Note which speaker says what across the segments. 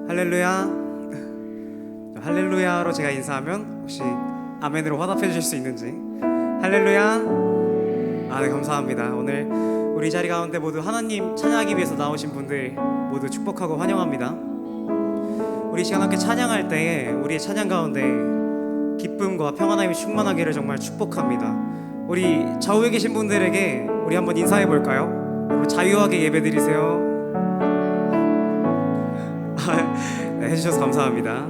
Speaker 1: 할렐루야. 할렐루야로 제가 인사하면 혹시 아멘으로 화답해 주실 수 있는지. 할렐루야. 네, 감사합니다. 오늘 우리 자리 가운데 모두 하나님 찬양하기 위해서 나오신 분들 모두 축복하고 환영합니다. 우리 시간 함께 찬양할 때에 우리의 찬양 가운데 기쁨과 평안함이 충만하기를 정말 축복합니다. 우리 좌우에 계신 분들에게 우리 한번 인사해 볼까요? 여러분 자유하게 예배드리세요. 네, 해주셔서 감사합니다.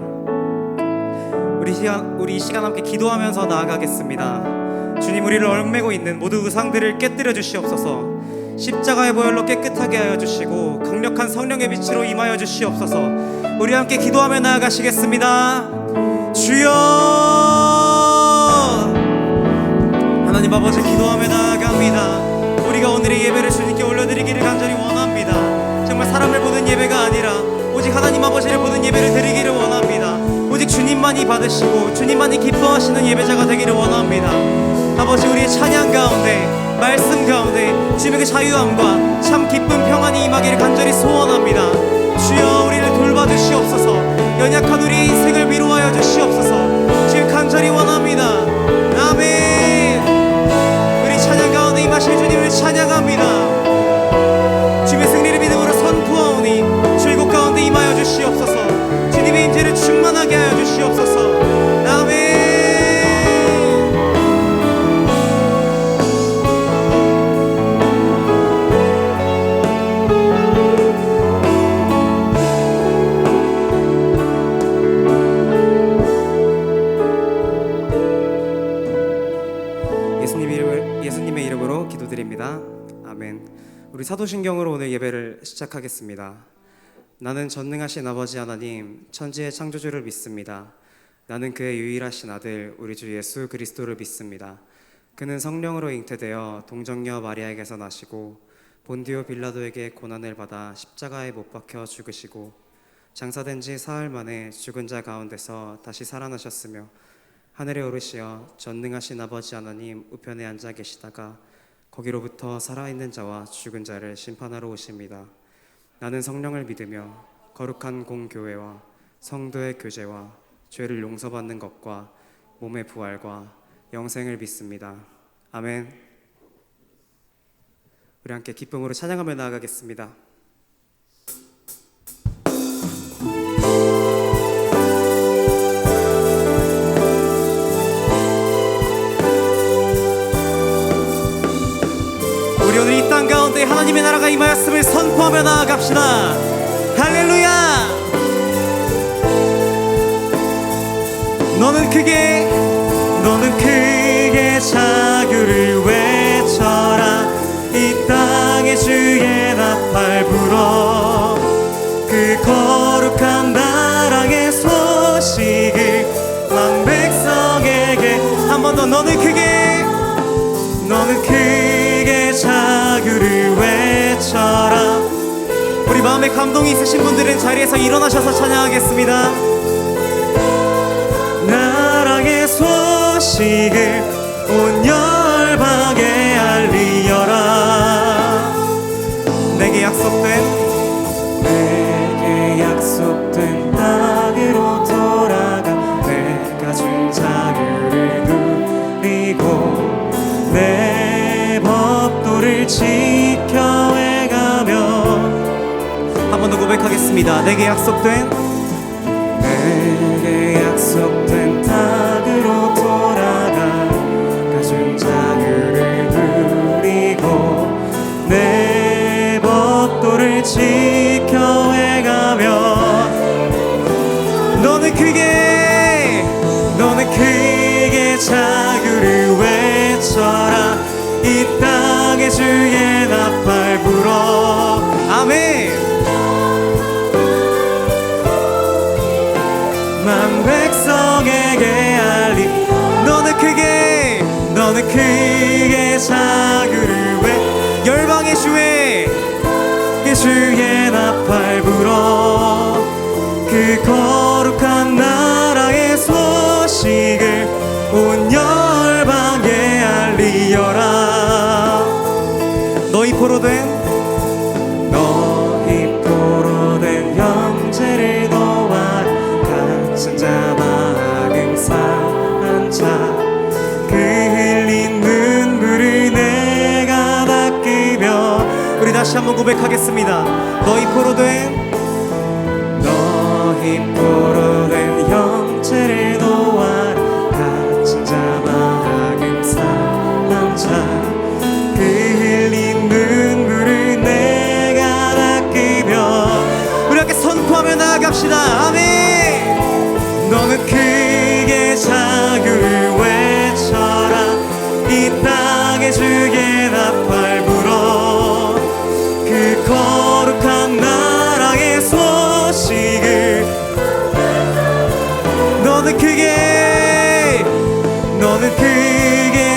Speaker 1: 우리 이 시간 함께 기도하면서 나아가겠습니다. 주님, 우리를 얽매고 있는 모든 의상들을 깨뜨려 주시옵소서. 십자가의 보혈로 깨끗하게 하여 주시고 강력한 성령의 빛으로 임하여 주시옵소서. 우리 함께 기도하며 나아가시겠습니다. 주여, 하나님 아버지, 기도하며 나아갑니다. 우리가 오늘의 예배를 주님께 올려드리기를 간절히 원합니다. 정말 사람을 보는 예배가 아니라 오직 하나님 아버지를 보는 예배를 드리기를 원합니다. 오직 주님만이 받으시고 주님만이 기뻐하시는 예배자가 되기를 원합니다. 아버지, 우리의 찬양 가운데 말씀 가운데 주님의 자유함과 참 기쁨 평안이 임하기를 간절히 소원합니다. 주여, 우리를 돌봐주시옵소서. 연약한 우리 인생을 위로하여 주시옵소서. 주님 간절히 원합니다. 아멘. 우리 찬양 가운데 임하실 주님을 찬양합니다. 주님의 승리를 믿음으로 선포하오니 주 이곳 가운데 임하여 주시옵소서. 주님의 임재를 충만하게 하여 주시옵소서. 아멘. 예수님의 이름으로 기도드립니다. 아멘. 우리 사도신경으로 오늘 예배를 시작하겠습니다. 나는 전능하신 아버지 하나님, 천지의 창조주를 믿습니다. 나는 그의 유일하신 아들 우리 주 예수 그리스도를 믿습니다. 그는 성령으로 잉태되어 동정녀 마리아에게서 나시고 본디오 빌라도에게 고난을 받아 십자가에 못 박혀 죽으시고 장사된 지 사흘 만에 죽은 자 가운데서 다시 살아나셨으며 하늘에 오르시어 전능하신 아버지 하나님 우편에 앉아 계시다가 거기로부터 살아있는 자와 죽은 자를 심판하러 오십니다. 나는 성령을 믿으며 거룩한 공교회와 성도의 교제와 죄를 용서받는 것과 몸의 부활과 영생을 믿습니다. 아멘. 우리 함께 기쁨으로 찬양하며 나아가겠습니다. 우리 오늘 이 땅 가운데 하나님의 나라가 임하였음을 선포하며 나아갑시다. 할렐루야. 너는 크게 자유를 외쳐라. 이 땅에 주의 나팔 불어 그 거룩한 나라의 소식을 만 백성에게. 한 번 더. 너는 크게 자유를 외쳐라. 우리 마음에 감동이 있으신 분들은 자리에서 일어나셔서 찬양하겠습니다. 나라의 소식을 온 열방에 알리어라. 내게 약속된 땅으로 돌아가 내가 준 자유를 누리고 내 법도를 지켜가며. 한 번 더 고백하겠습니다. 내게 약속된 땅으로 돌아가 가진 자유를 누리고 내 법도를 지켜가며. 너는 크게 자유를 외쳐라. 이 땅에 주의 나팔 불어. 아멘. 만 백성에게 알리. 너는 크게 자유를 열방의 주의 나팔 불어 그 거룩한 나라의 소식을 온 열방에 알리어라. 너희 포로 된 형제를 너 고백하겠습니다. 너희 포로 된 형체를 놓아라. 갇힌 자 마음 상한 자 그 흘린 눈물을 내가 닦으며 우리 함께 선포하며 나아갑시다. 아멘. 너는 크게 자유를 외쳐라. 이 땅에 주의 나팔 불어 그 거룩한 나라의 소식을 너는 크게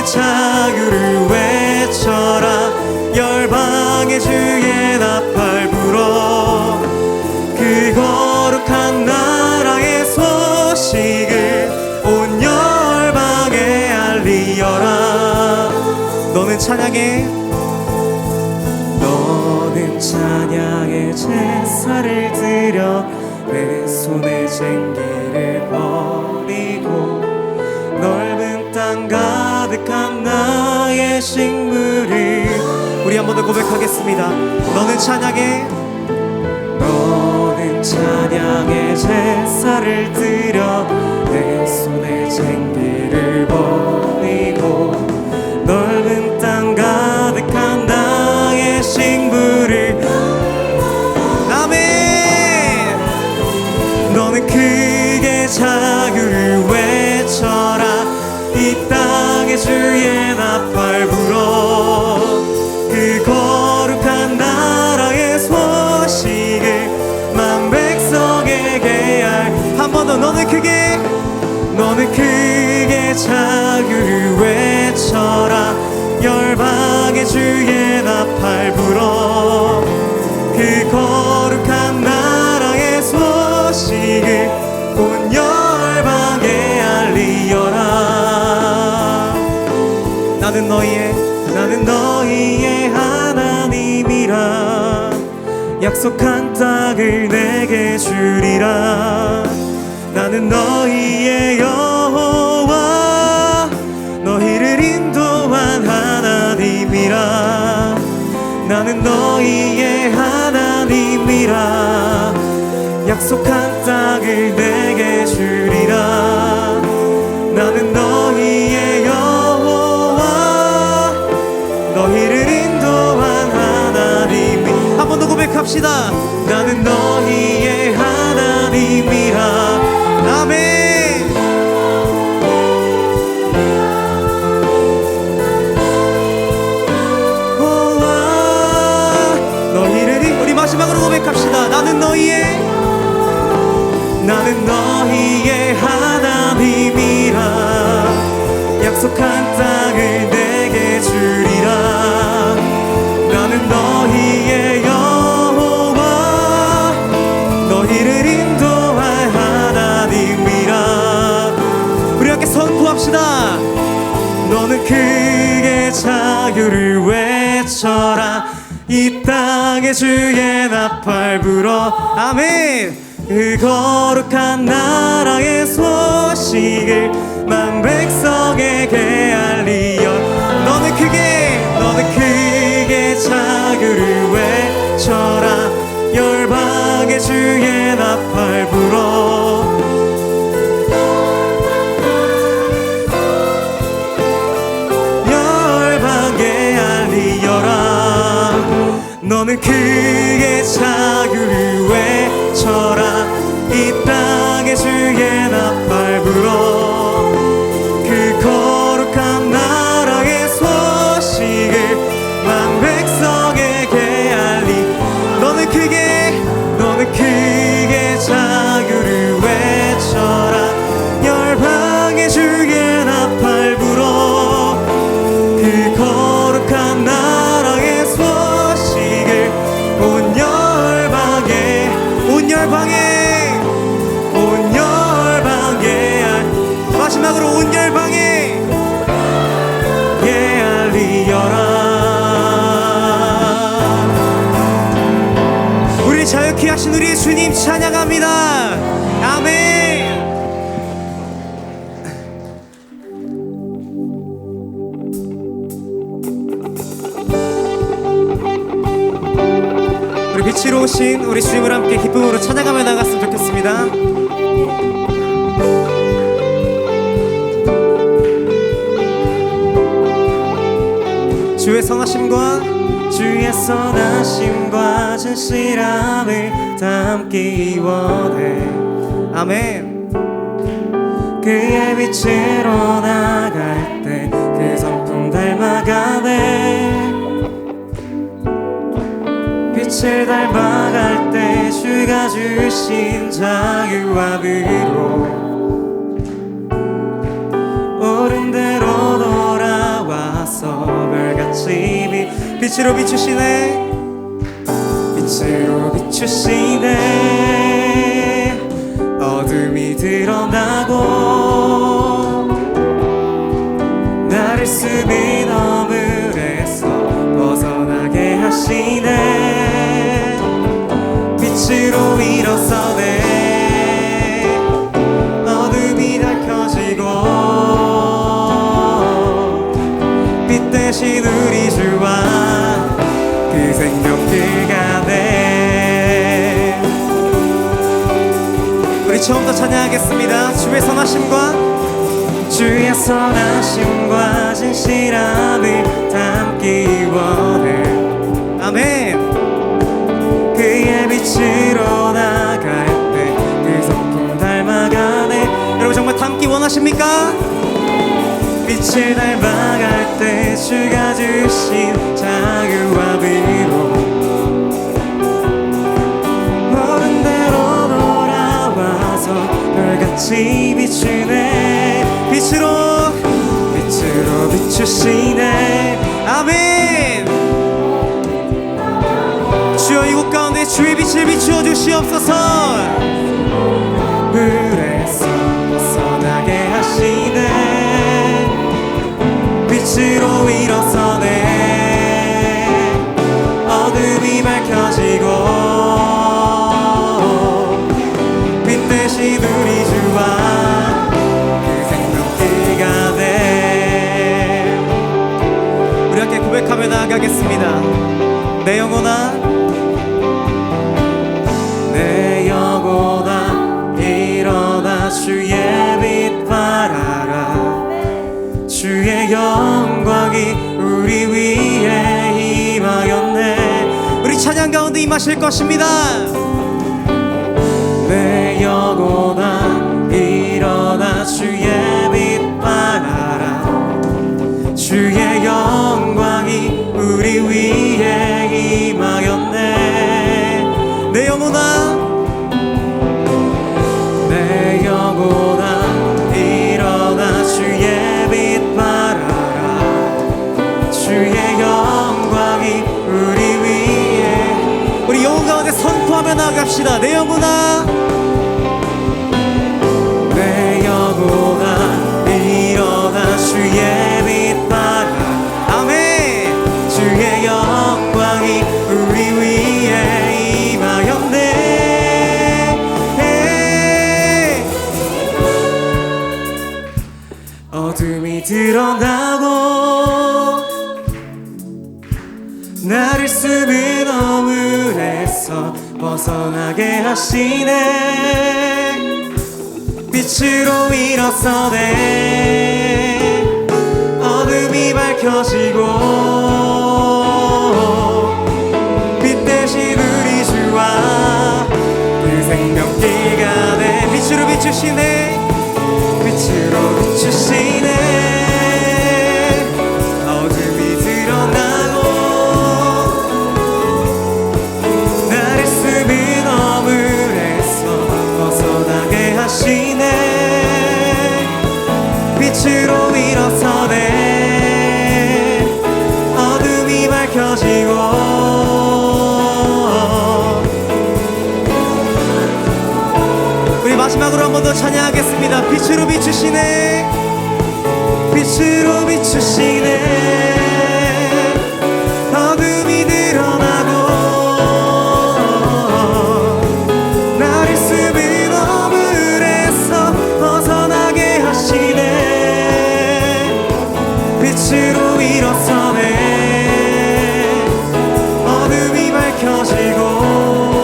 Speaker 1: 자유를 외쳐라. 열방의 주의 나팔 불어 그 거룩한 나라의 소식을 온 열방에 알리어라. 너는 찬양의 제사를 드려 내 손에 쟁기를 버리고 넓은 땅 가득한 나의 식물을 우리 한 번 더 고백하겠습니다. 너는 찬양의 제사를 드려 내 손에 쟁기를 버리고 넓은 땅 가득한 나의 식물을 아멘. 너는 크게 자유를 외쳐라. 이 땅에 주의 나팔 불어 그 거룩한 나라의 소식을 만 백성에게 한 번 더. 너는 크게 자유를 외쳐라. 열방의 주의 나팔 불어 그 거룩한 나라의 소식을 온 열방에 알리어라. 나는 너희의 하나님이라. 약속한 땅을 내게 주리라. 나는 너희의 여호와 너희를 인도한 하나님이라. 나는 너희의 하나님이라. 약속한 땅을 내게 주리라. 나는 너희의 여호와 너희를 인도한 하나님. 한 번 더 고백합시다. 나는 너희의 하나님이라. 아멘. 우리 마지막으로 고백합시다. 나는 너희의 하나님이라. 약속한 땅을 내게 주리라. 나는 너희의 여호와 너희를 인도할 하나님이라. 우리 함께 선포합시다. 너는 크게 자유를 외쳐라. 이 땅에 주의 나팔 불어 아멘. 그 거룩한 나라의 소식을 만 백성에게 알리어. 너는 크게 자유를 외쳐라. 열방의 주의 나팔 불어 열방에 알리어라. 너는 크게 자유를 외쳐라. 이 땅에 주의 나팔 불어 그 거룩한 나라의 소식을 만 백성에게 알리. 너는 크게 자유를 외쳐라. 열방의 주의 나팔 불어 그 거룩한 나라의 소식을 온 열방에 마지막으로 온 열방에 알리어라. 우리 자유케 하신 우리 주님 찬양합니다. 아멘. 오신 우리 주님을 함께 기쁨으로 찬양하며 나갔으면 좋겠습니다. 주의 선하심과 주의 선하심과 진실함을 담기 원해. 아멘. 그의 빛으로 나갈 때 그 성품 닮아가네. 빛을 닮아갈 때 주가 주신 자유와 위로 옳은 대로 돌아와서 별같이 빛으로 비추시네. 빛으로 비추시네. 어둠이 드러나고 나를 숨인 어물에서 벗어나게 하시네. 빛으로 일어서네. 어둠이 밝혀지고 빛 대신 우리 주와 그 생명길가 돼. 우리 처음부터 찬양하겠습니다. 주의 선하심과 주의 선하심과 진실함을 담기 원해. 아멘. 그의 빛으로 나갈 때 그 성품 닮아가네. 여러분 정말 담기 원하십니까? 빛을 닮아갈 때 주가 주신 자유와 위로 옳은 대로 돌아와서 별같이 비추네. 빛으로 비추시네. 아멘. 주여 이곳 가운데 주의 빛을 비추어 주시옵소서. 물에서 벗어나게 하시네. 빛으로 일어서네. 어둠이 밝혀지고 빛 대신 우리 주와 그 생명길가 돼. 우리 함께 고백하며 나아가겠습니다. 내 영혼아 내 영혼아 일어나 주의 빛 발하라. 주의 영광이 우리 위에 임하였네. 우리 찬양 가운데 임하실 것입니다. 내 영혼아 일어나 주의 빛 발하라. 주의 영광이 우리 위에 임하였네. 내 영혼아 내 영혼아 일어나 주의 빛 발하라. 주의 영광이 우리 위에. 우리 영혼 가운데 선포하며 나아갑시다. 내 영혼아 내 영혼아 일어나 주의 빛 발하라. 아멘. 주의 영광이 우리 위에 임하였네. 어둠이 드러나고 나를 숨은 어물에서 벗어나게 하시네. 빛으로 일어서네. 어둠이 밝혀지고 빛 대신 우리 주와 그 생명길가 돼. 빛으로 비추시네. 빛으로 비추시네. 어둠이 드러나고 나를 숨은 어물에서 벗어나게 하시네. 빛으로 일어서네. 어둠이 밝혀지고 우리 마지막으로 한 번 더 찬양하겠습니다. 빛으로 비추시네. 빛으로 비추시네. 어둠이 드러나고 나를 숨은 어물에서 벗어나게 하시네. 빛으로 일어서네. 어둠이 밝혀지고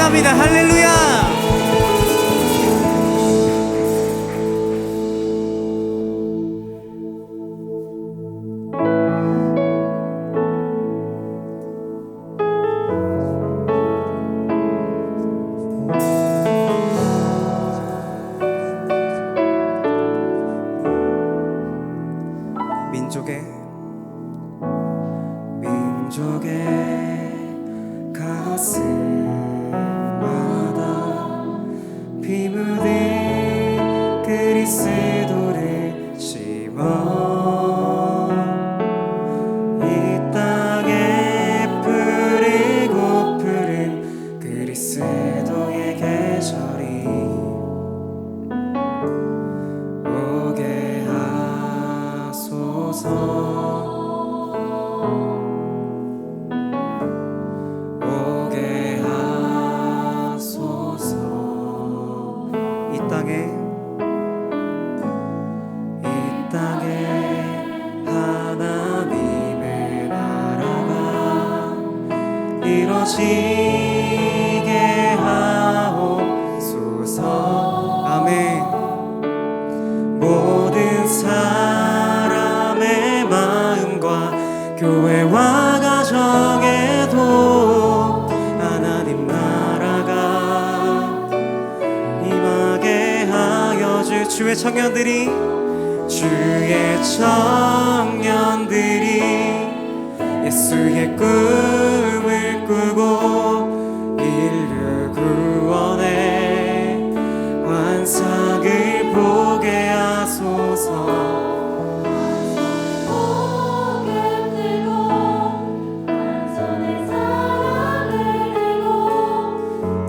Speaker 1: 찬양합니다. 할렐루야.
Speaker 2: 민족의 가슴마다 피 묻은 그리스도를 심어 이 땅에 푸르고 푸른 그리스도의 계절이 오게 하소서. 하나님의 나라가 이루어지게 하옵소서.
Speaker 1: 아멘.
Speaker 2: 모든 사람의 마음과 교회와 가정에도 하나님 나라가 임하게 하여 주의 청년들이 예수의 꿈을 꾸고 인류 구원의 환상을 보게 하소서.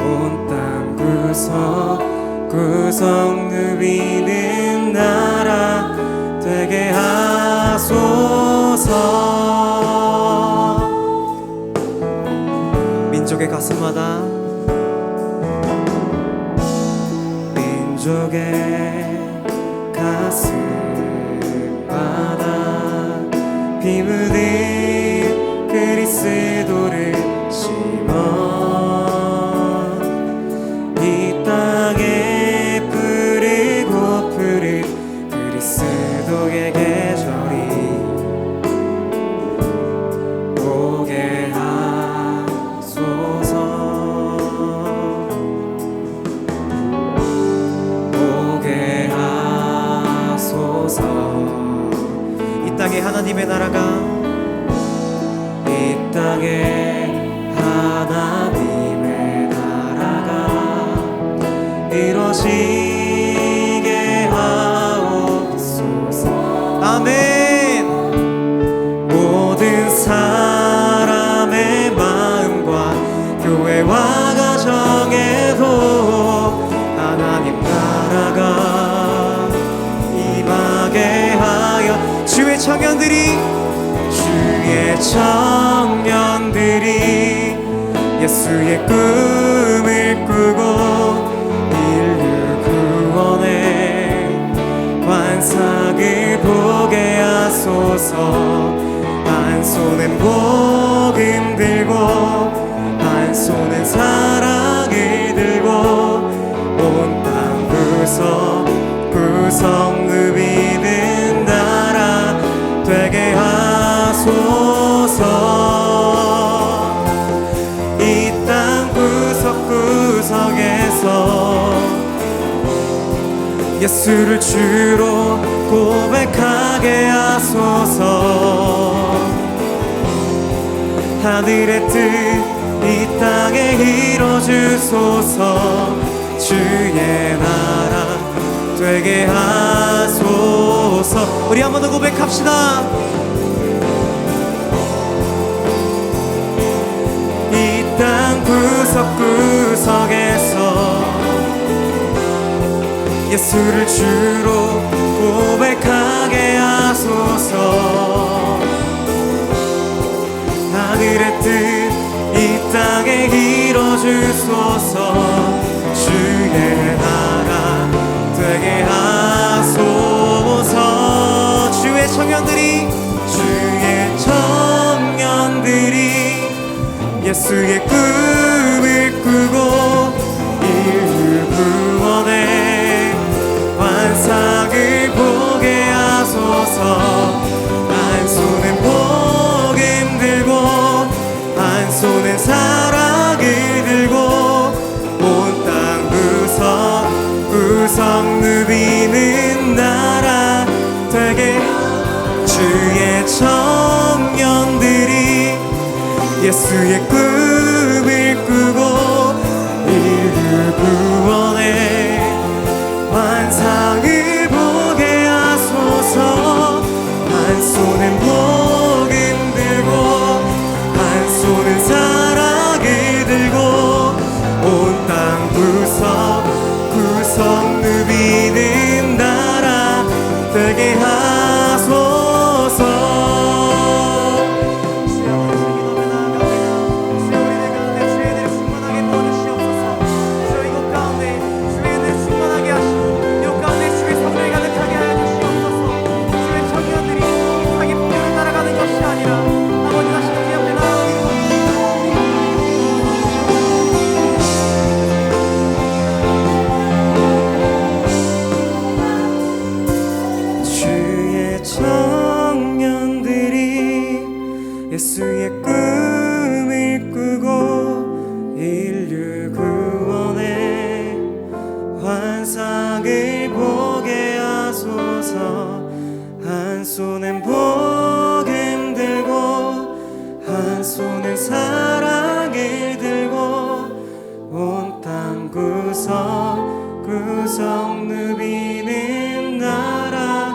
Speaker 2: 온 땅 구석구석 누비는 나라 되게 하소서.
Speaker 1: 민족의 가슴마다
Speaker 2: 민족의 가슴마다 피 묻은 그리스도를 심어 이 땅에 푸르고 푸른 그리스도의 계절이 오게 하소서. 오게 하소서.
Speaker 1: 이 땅에 하나님의 나라가
Speaker 2: 이 땅에 하나님의 나라가 이루어지게 하옵소서.
Speaker 1: 아멘.
Speaker 2: 모든 사람의 마음과 교회와 가정에도 하나님 나라가 임하게 하여
Speaker 1: 주의 청년들이
Speaker 2: 예수의 꿈을 꾸고 인류 구원의 환상을 보게 하소서. 한 손엔 복음 들고 한 손엔 사랑을 들고 온 땅 구석구석 누비는 나라 되게 하소서. 이 땅 구석구석에서 예수를 주로 고백하게 하소서. 하늘의 뜻 이 땅에 이뤄주소서. 주의 나라 되게 하소서.
Speaker 1: 우리 한 번 더 고백합시다.
Speaker 2: 이 땅 구석구석에서 예수를 주로 고백하게 하소서. 하늘의 뜻 이 땅에 이뤄주소서. 주의 나라 되게 하소서.
Speaker 1: 주의 청년들이
Speaker 2: 예수의 꿈을 꾸고 예수의 꿈을 꾸고 인류 구원의 환상을 보게 하소서. 한 손엔 복음 들고 한 손은 사랑을 들고 온 땅 구석구석 누비는 나라 되게 하소서. 예수의 꿈을 꾸고 인류 구원의 환상을 보게 하소서. 한 손엔 복음 들고 한 손엔 사랑을 들고 온 땅 구석구석 누비는 나라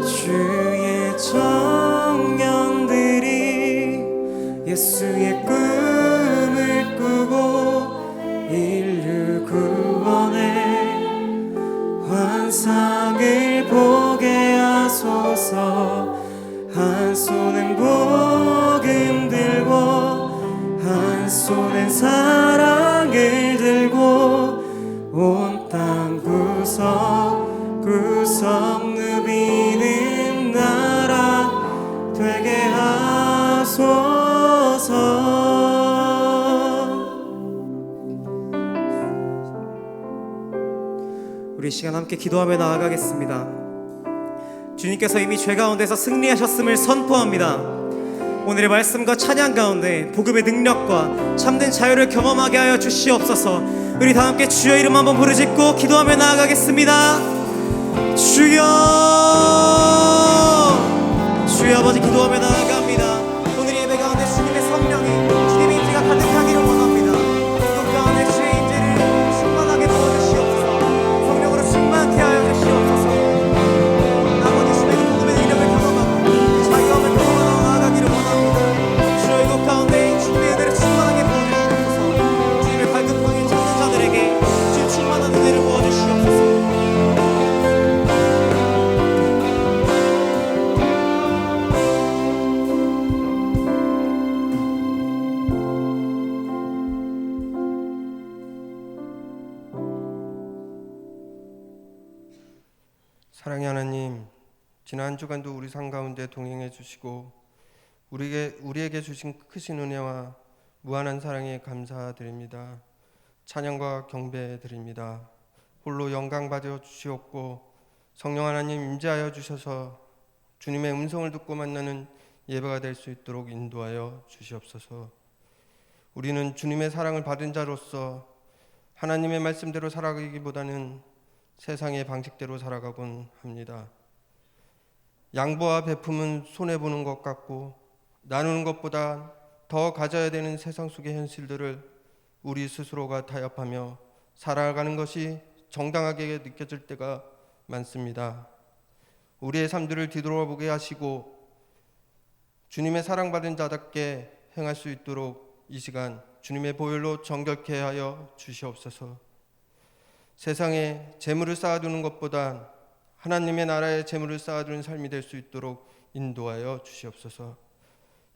Speaker 2: 주의 청년들이 예수의 꿈을 꾸고 인류 구원의 환상을 보게 하소서. 한 손엔 복음 들고 한 손엔 사랑을 들고 온 땅 구석구석 누비는 나라 되게 하소서.
Speaker 1: 우리 이 시간 함께 기도하며 나아가겠습니다. 주님께서 이미 죄 가운데서 승리하셨음을 선포합니다. 오늘의 말씀과 찬양 가운데 복음의 능력과 참된 자유를 경험하게 하여 주시옵소서. 우리 다 함께 주여 이름 한번 부르짖고 기도하며 나아가겠습니다. 주여, 주여 아버지 기도하며 나아갑니다. 오늘 예배 가운데 주님의 성령이 주님의 인재가 가득하기를 원합니다. 이곳 가운데 주의 인재를 충만하게 부어주시옵소서. 성령으로 충만케 하여 주시옵소서. 아버지 주의 복음의 능력을 경험하고 자유함을 경험하며 나아가기를 원합니다. 주여 이곳 가운데 주님의 은혜를 충만하게 부어주시옵소서. 주님의 발급방에 찾는 자들에게 주의 충만한 은혜를 부어주시옵소서.
Speaker 3: 사랑의 하나님, 지난 한 주간도 우리 삶 가운데 동행해 주시고 우리에게 주신 크신 은혜와 무한한 사랑에 감사드립니다. 찬양과 경배 드립니다. 홀로 영광 받아 주시옵고 성령 하나님 임재하여 주셔서 주님의 음성을 듣고 만나는 예배가 될 수 있도록 인도하여 주시옵소서. 우리는 주님의 사랑을 받은 자로서 하나님의 말씀대로 살아가기보다는 세상의 방식대로 살아가곤 합니다. 양보와 베품은 손해보는 것 같고 나누는 것보다 더 가져야 되는 세상 속의 현실들을 우리 스스로가 타협하며 살아가는 것이 정당하게 느껴질 때가 많습니다. 우리의 삶들을 뒤돌아보게 하시고 주님의 사랑받은 자답게 행할 수 있도록 이 시간 주님의 보혈로 정결케 하여 주시옵소서. 세상에 재물을 쌓아두는 것보다 하나님의 나라에 재물을 쌓아두는 삶이 될 수 있도록 인도하여 주시옵소서.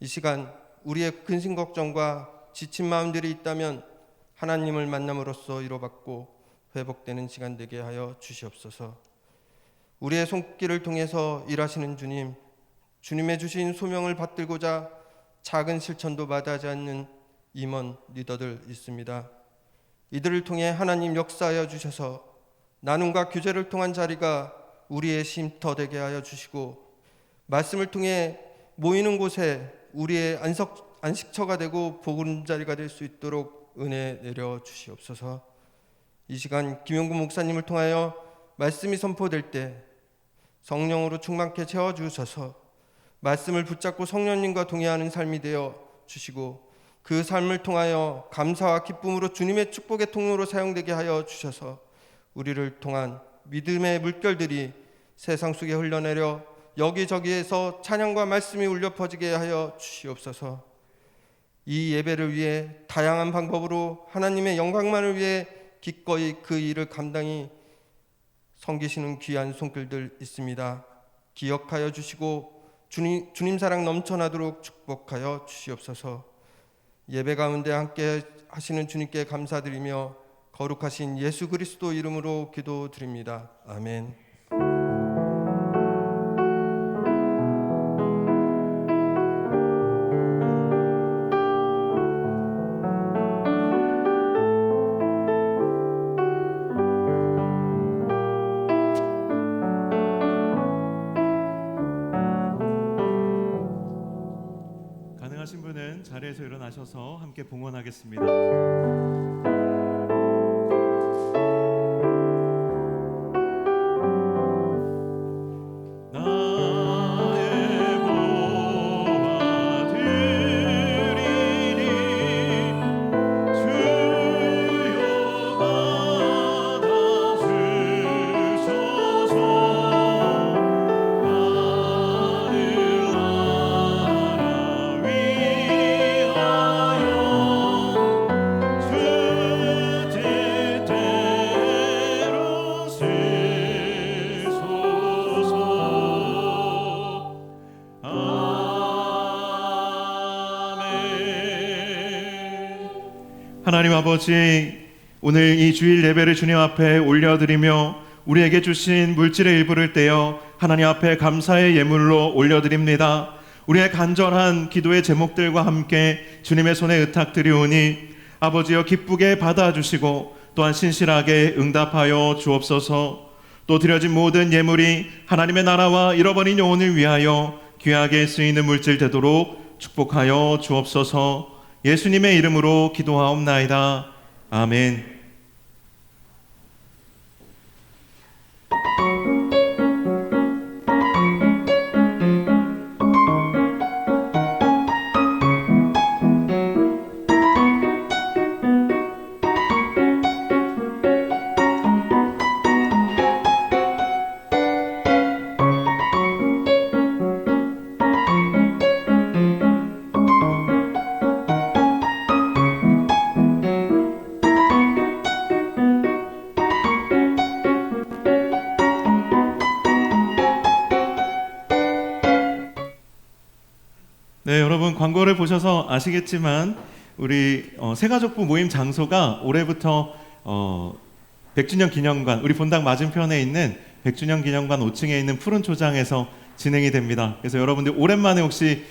Speaker 3: 이 시간 우리의 근심 걱정과 지친 마음들이 있다면 하나님을 만남으로써 위로받고 회복되는 시간 되게 하여 주시옵소서. 우리의 손길을 통해서 일하시는 주님, 주님의 주신 소명을 받들고자 작은 실천도 마다하지 않는 임원 리더들 있습니다. 이들을 통해 하나님 역사하여 주셔서 나눔과 교제를 통한 자리가 우리의 쉼터 되게 하여 주시고 말씀을 통해 모이는 곳에 우리의 안식처가 되고 보금자리가 될 수 있도록 은혜 내려 주시옵소서. 이 시간 김영구 목사님을 통하여 말씀이 선포될 때 성령으로 충만케 채워주셔서 말씀을 붙잡고 성령님과 동행하는 삶이 되어 주시고 그 삶을 통하여 감사와 기쁨으로 주님의 축복의 통로로 사용되게 하여 주셔서 우리를 통한 믿음의 물결들이 세상 속에 흘러내려 여기저기에서 찬양과 말씀이 울려 퍼지게 하여 주시옵소서. 이 예배를 위해 다양한 방법으로 하나님의 영광만을 위해 기꺼이 그 일을 감당히 섬기시는 귀한 손길들 있습니다. 기억하여 주시고 주님 사랑 넘쳐나도록 축복하여 주시옵소서. 예배 가운데 함께 하시는 주님께 감사드리며 거룩하신 예수 그리스도 이름으로 기도드립니다. 아멘.
Speaker 2: 가능하신 분은 자리에서 일어나셔서 함께 봉헌하겠습니다. 나의 보화 드리니 주여 받아주소서. 하나님 아버지, 오늘 이 주일 예배를 주님 앞에 올려드리며 우리에게 주신 물질의 일부를 떼어 하나님 앞에 감사의 예물로 올려드립니다. 우리의 간절한 기도의 제목들과 함께 주님의 손에 의탁드리오니 아버지여 기쁘게 받아주시고 또한 신실하게 응답하여 주옵소서. 또 드려진 모든 예물이 하나님의 나라와 잃어버린 영혼을 위하여 귀하게 쓰이는 물질 되도록 축복하여 주옵소서. 예수님의 이름으로 기도하옵나이다. 아멘. 네, 여러분 광고를 보셔서 아시겠지만 우리 새가족부 모임 장소가 올해부터 100주년 기념관, 우리 본당 맞은편에 있는 100주년 기념관 5층에 있는 푸른 초장에서 진행이 됩니다. 그래서 여러분들 오랜만에 혹시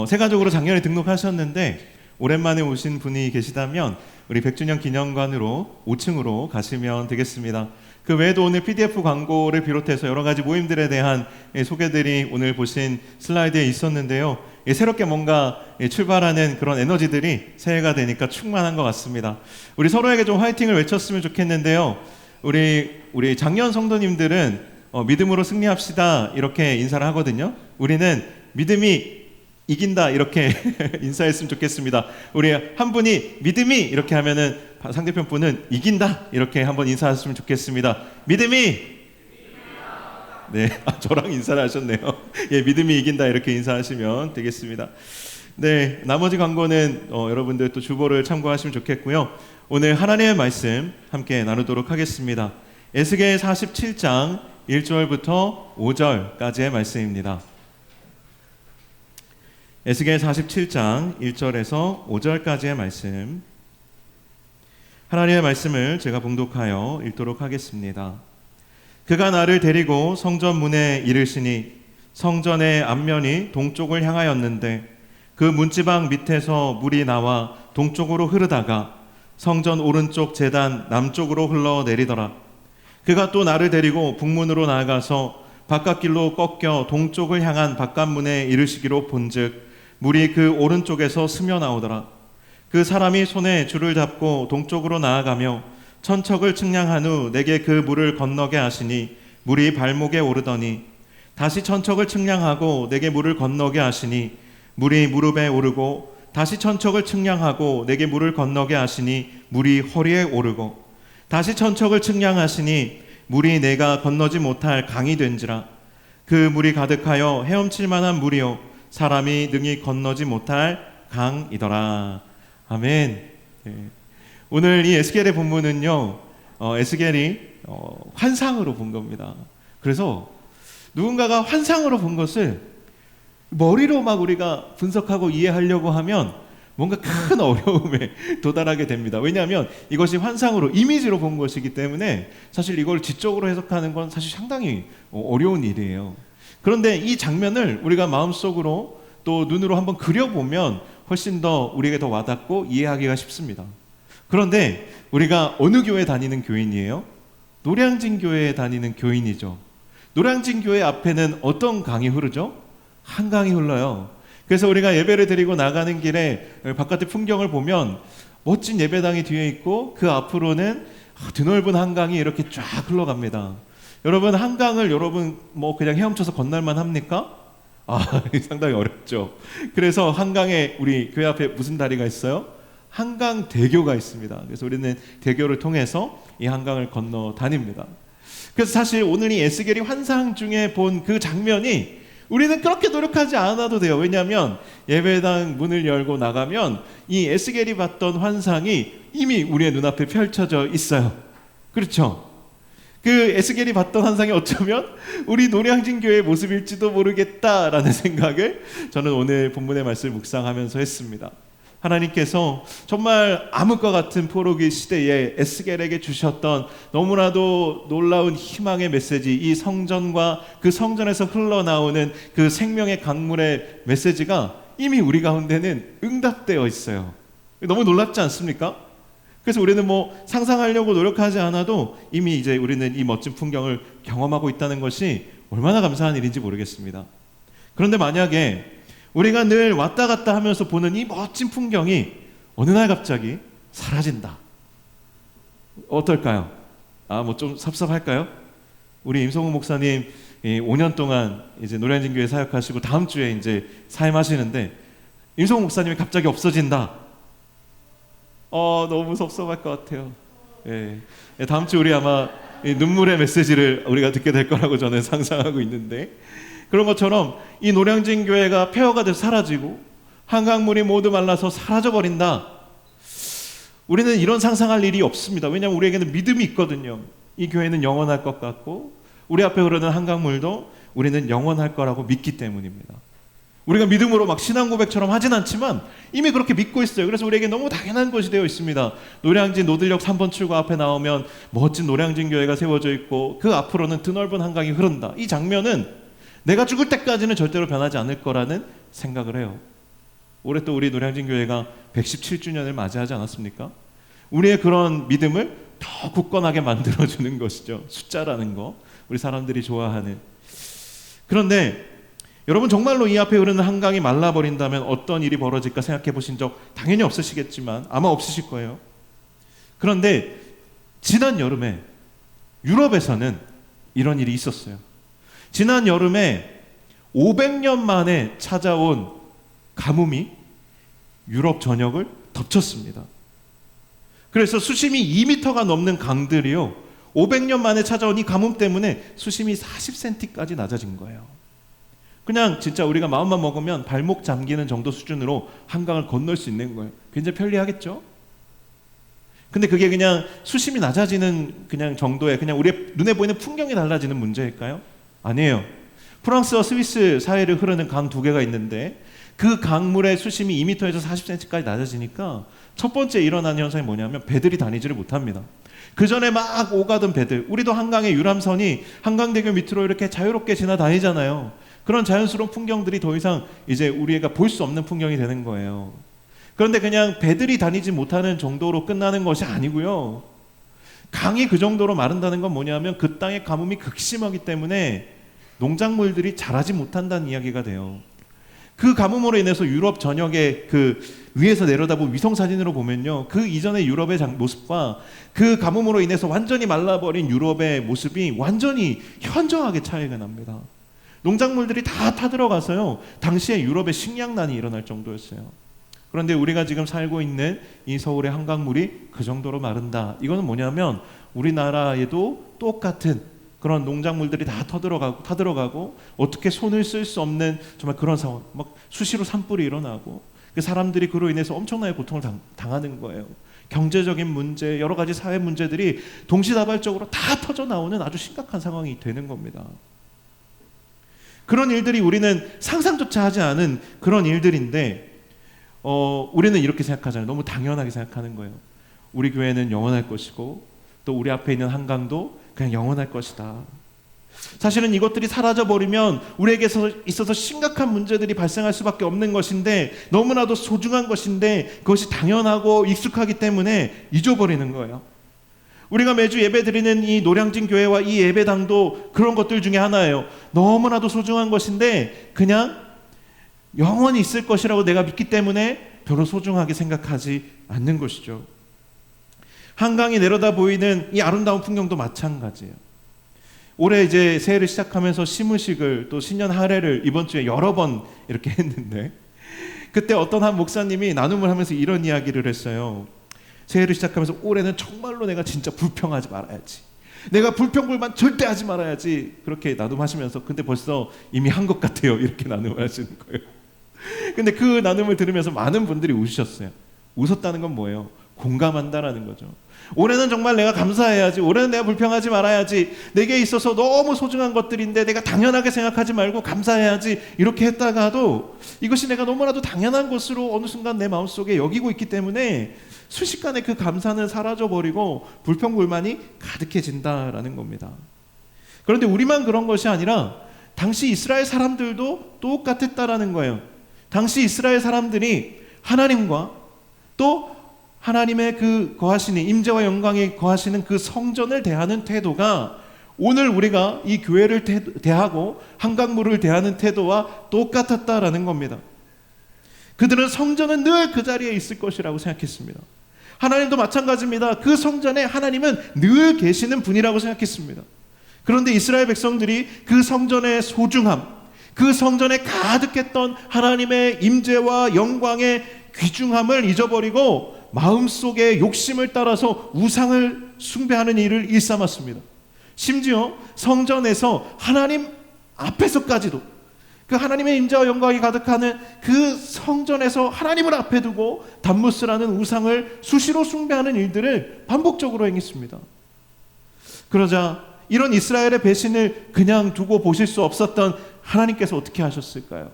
Speaker 2: 새가족으로 작년에 등록하셨는데 오랜만에 오신 분이 계시다면 우리 100주년 기념관으로 5층으로 가시면 되겠습니다. 그 외에도 오늘 PDF 광고를 비롯해서 여러 가지 모임들에 대한 소개들이 오늘 보신 슬라이드에 있었는데요. 새롭게 뭔가 출발하는 그런 에너지들이 새해가 되니까 충만한 것 같습니다. 우리 서로에게 좀 화이팅을 외쳤으면 좋겠는데요. 우리 작년 성도님들은 믿음으로 승리합시다 이렇게 인사를 하거든요. 우리는 믿음이 이긴다 이렇게 인사했으면 좋겠습니다. 우리 한 분이 믿음이 이렇게 하면은 상대편 분은 이긴다 이렇게 한번 인사하셨으면 좋겠습니다. 믿음이, 네, 저랑 인사를 하셨네요. 예, 믿음이 이긴다 이렇게 인사하시면 되겠습니다. 네, 나머지 광고는 여러분들 또 주보를 참고하시면 좋겠고요. 오늘 하나님의 말씀 함께 나누도록 하겠습니다. 에스겔 47장 1절부터 5절까지의 말씀입니다. 에스겔 47장 1절에서 5절까지의 말씀, 하나님의 말씀을 제가 봉독하여 읽도록 하겠습니다. 그가 나를 데리고 성전 문에 이르시니 성전의 앞면이 동쪽을 향하였는데 그 문지방 밑에서 물이 나와 동쪽으로 흐르다가 성전 오른쪽 제단 남쪽으로 흘러내리더라. 그가 또 나를 데리고 북문으로 나아가서 바깥길로 꺾여 동쪽을 향한 바깥문에 이르시기로 본즉 물이 그 오른쪽에서 스며 나오더라. 그 사람이 손에 줄을 잡고 동쪽으로 나아가며 천척을 측량한 후 내게 그 물을 건너게 하시니 물이 발목에 오르더니 다시 천척을 측량하고 내게 물을 건너게 하시니 물이 무릎에 오르고 다시 천척을 측량하고 내게 물을 건너게 하시니 물이 허리에 오르고 다시 천척을 측량하시니 물이 내가 건너지 못할 강이 된지라. 그 물이 가득하여 헤엄칠 만한 물이요 사람이 능히 건너지 못할 강이더라. 아멘. 예. 오늘 이 에스겔의 본문은요, 에스겔이 환상으로 본 겁니다. 그래서 누군가가 환상으로 본 것을 머리로 막 우리가 분석하고 이해하려고 하면 뭔가 큰 어려움에 도달하게 됩니다. 왜냐하면 이것이 환상으로 이미지로 본 것이기 때문에 사실 이걸 지적으로 해석하는 건 사실 상당히 어려운 일이에요. 그런데 이 장면을 우리가 마음속으로 또 눈으로 한번 그려보면 훨씬 더 우리에게 더 와닿고 이해하기가 쉽습니다. 그런데 우리가 어느 교회 다니는 교인이에요? 노량진 교회에 다니는 교인이죠. 노량진 교회 앞에는 어떤 강이 흐르죠? 한강이 흘러요. 그래서 우리가 예배를 드리고 나가는 길에 바깥의 풍경을 보면 멋진 예배당이 뒤에 있고 그 앞으로는 드넓은 한강이 이렇게 쫙 흘러갑니다. 여러분, 한강을 여러분 뭐 그냥 헤엄쳐서 건널만 합니까? 상당히 어렵죠. 그래서 한강에 우리 교회 앞에 무슨 다리가 있어요? 한강대교가 있습니다. 그래서 우리는 대교를 통해서 이 한강을 건너 다닙니다. 그래서 사실 오늘 이 에스겔이 환상 중에 본 그 장면이 우리는 그렇게 노력하지 않아도 돼요. 왜냐하면 예배당 문을 열고 나가면 이 에스겔이 봤던 환상이 이미 우리의 눈앞에 펼쳐져 있어요. 그렇죠? 그 에스겔이 봤던 환상이 어쩌면 우리 노량진 교회의 모습일지도 모르겠다라는 생각을 저는 오늘 본문의 말씀을 묵상하면서 했습니다. 하나님께서 정말 암흑과 같은 포로기 시대에 에스겔에게 주셨던 너무나도 놀라운 희망의 메시지, 이 성전과 그 성전에서 흘러나오는 그 생명의 강물의 메시지가 이미 우리 가운데는 응답되어 있어요. 너무 놀랍지 않습니까? 그래서 우리는 뭐 상상하려고 노력하지 않아도 이미 이제 우리는 이 멋진 풍경을 경험하고 있다는 것이 얼마나 감사한 일인지 모르겠습니다. 그런데 만약에 우리가 늘 왔다 갔다 하면서 보는 이 멋진 풍경이 어느 날 갑자기 사라진다. 어떨까요? 뭐 좀 섭섭할까요? 우리 임성우 목사님 5년 동안 이제 노량진 교회 사역하시고 다음 주에 이제 사임하시는데 임성우 목사님이 갑자기 없어진다. 너무 섭섭할 것 같아요. 예. 다음 주 우리 아마 눈물의 메시지를 우리가 듣게 될 거라고 저는 상상하고 있는데, 그런 것처럼 이 노량진 교회가 폐허가 돼서 사라지고 한강물이 모두 말라서 사라져버린다. 우리는 이런 상상할 일이 없습니다. 왜냐하면 우리에게는 믿음이 있거든요. 이 교회는 영원할 것 같고 우리 앞에 흐르는 한강물도 우리는 영원할 거라고 믿기 때문입니다. 우리가 믿음으로 막 신앙 고백처럼 하진 않지만 이미 그렇게 믿고 있어요. 그래서 우리에게 너무 당연한 것이 되어 있습니다. 노량진 노들역 3번 출구 앞에 나오면 멋진 노량진 교회가 세워져 있고 그 앞으로는 드넓은 한강이 흐른다. 이 장면은 내가 죽을 때까지는 절대로 변하지 않을 거라는 생각을 해요. 올해 또 우리 노량진 교회가 117주년을 맞이하지 않았습니까? 우리의 그런 믿음을 더 굳건하게 만들어주는 것이죠. 숫자라는 거, 우리 사람들이 좋아하는. 그런데 여러분, 정말로 이 앞에 흐르는 한강이 말라버린다면 어떤 일이 벌어질까 생각해 보신 적 당연히 없으시겠지만 아마 없으실 거예요. 그런데 지난 여름에 유럽에서는 이런 일이 있었어요. 지난 여름에 500년 만에 찾아온 가뭄이 유럽 전역을 덮쳤습니다. 그래서 수심이 2m가 넘는 강들이요, 500년 만에 찾아온 이 가뭄 때문에 수심이 40cm까지 낮아진 거예요. 그냥 진짜 우리가 마음만 먹으면 발목 잠기는 정도 수준으로 한강을 건널 수 있는 거예요. 굉장히 편리하겠죠? 근데 그게 그냥 수심이 낮아지는 그냥 정도의 그냥 우리의 눈에 보이는 풍경이 달라지는 문제일까요? 아니에요. 프랑스와 스위스 사이를 흐르는 강 두 개가 있는데 그 강물의 수심이 2m에서 40cm까지 낮아지니까 첫 번째 일어나는 현상이 뭐냐면 배들이 다니지를 못합니다. 그 전에 막 오가던 배들, 우리도 한강의 유람선이 한강대교 밑으로 이렇게 자유롭게 지나다니잖아요. 그런 자연스러운 풍경들이 더 이상 이제 우리가 볼 수 없는 풍경이 되는 거예요. 그런데 그냥 배들이 다니지 못하는 정도로 끝나는 것이 아니고요. 강이 그 정도로 마른다는 건 뭐냐면 그 땅의 가뭄이 극심하기 때문에 농작물들이 자라지 못한다는 이야기가 돼요. 그 가뭄으로 인해서 유럽 전역의 그 위에서 내려다본 위성 사진으로 보면요, 그 이전의 유럽의 모습과 그 가뭄으로 인해서 완전히 말라버린 유럽의 모습이 완전히 현저하게 차이가 납니다. 농작물들이 다 타들어가서요. 당시에 유럽에 식량난이 일어날 정도였어요. 그런데 우리가 지금 살고 있는 이 서울의 한강물이 그 정도로 마른다. 이거는 뭐냐면 우리나라에도 똑같은 그런 농작물들이 다 타들어가고 어떻게 손을 쓸 수 없는 정말 그런 상황, 막 수시로 산불이 일어나고 그 사람들이 그로 인해서 엄청나게 고통을 당하는 거예요. 경제적인 문제, 여러 가지 사회 문제들이 동시다발적으로 다 터져 나오는 아주 심각한 상황이 되는 겁니다. 그런 일들이 우리는 상상조차 하지 않은 그런 일들인데 우리는 이렇게 생각하잖아요. 너무 당연하게 생각하는 거예요. 우리 교회는 영원할 것이고 또 우리 앞에 있는 한강도 그냥 영원할 것이다. 사실은 이것들이 사라져버리면 우리에게 있어서 심각한 문제들이 발생할 수밖에 없는 것인데 너무나도 소중한 것인데 그것이 당연하고 익숙하기 때문에 잊어버리는 거예요. 우리가 매주 예배 드리는 이 노량진 교회와 이 예배당도 그런 것들 중에 하나예요. 너무나도 소중한 것인데 그냥 영원히 있을 것이라고 내가 믿기 때문에 별로 소중하게 생각하지 않는 것이죠. 한강이 내려다 보이는 이 아름다운 풍경도 마찬가지예요. 올해 이제 새해를 시작하면서 시무식을 또 신년 할애를 이번 주에 여러 번 이렇게 했는데 그때 어떤 한 목사님이 나눔을 하면서 이런 이야기를 했어요. 새해를 시작하면서 올해는 정말로 내가 진짜 불평하지 말아야지. 내가 불평불만 절대 하지 말아야지. 그렇게 나눔하시면서 근데 벌써 이미 한 것 같아요. 이렇게 나눔을 하시는 거예요. 근데 그 나눔을 들으면서 많은 분들이 웃으셨어요. 웃었다는 건 뭐예요? 공감한다라는 거죠. 올해는 정말 내가 감사해야지. 올해는 내가 불평하지 말아야지. 내게 있어서 너무 소중한 것들인데 내가 당연하게 생각하지 말고 감사해야지. 이렇게 했다가도 이것이 내가 너무나도 당연한 것으로 어느 순간 내 마음속에 여기고 있기 때문에 순식간에 그 감사는 사라져버리고 불평불만이 가득해진다라는 겁니다. 그런데 우리만 그런 것이 아니라 당시 이스라엘 사람들도 똑같았다라는 거예요. 당시 이스라엘 사람들이 하나님과 또 하나님의 그 거하시는 임재와 영광에 거하시는 그 성전을 대하는 태도가 오늘 우리가 이 교회를 대하고 한강물을 대하는 태도와 똑같았다라는 겁니다. 그들은 성전은 늘 그 자리에 있을 것이라고 생각했습니다. 하나님도 마찬가지입니다. 그 성전에 하나님은 늘 계시는 분이라고 생각했습니다. 그런데 이스라엘 백성들이 그 성전의 소중함, 그 성전에 가득했던 하나님의 임재와 영광의 귀중함을 잊어버리고 마음속에 욕심을 따라서 우상을 숭배하는 일을 일삼았습니다. 심지어 성전에서 하나님 앞에서까지도 그 하나님의 임재와 영광이 가득하는 그 성전에서 하나님을 앞에 두고 담무스라는 우상을 수시로 숭배하는 일들을 반복적으로 행했습니다. 그러자 이런 이스라엘의 배신을 그냥 두고 보실 수 없었던 하나님께서 어떻게 하셨을까요?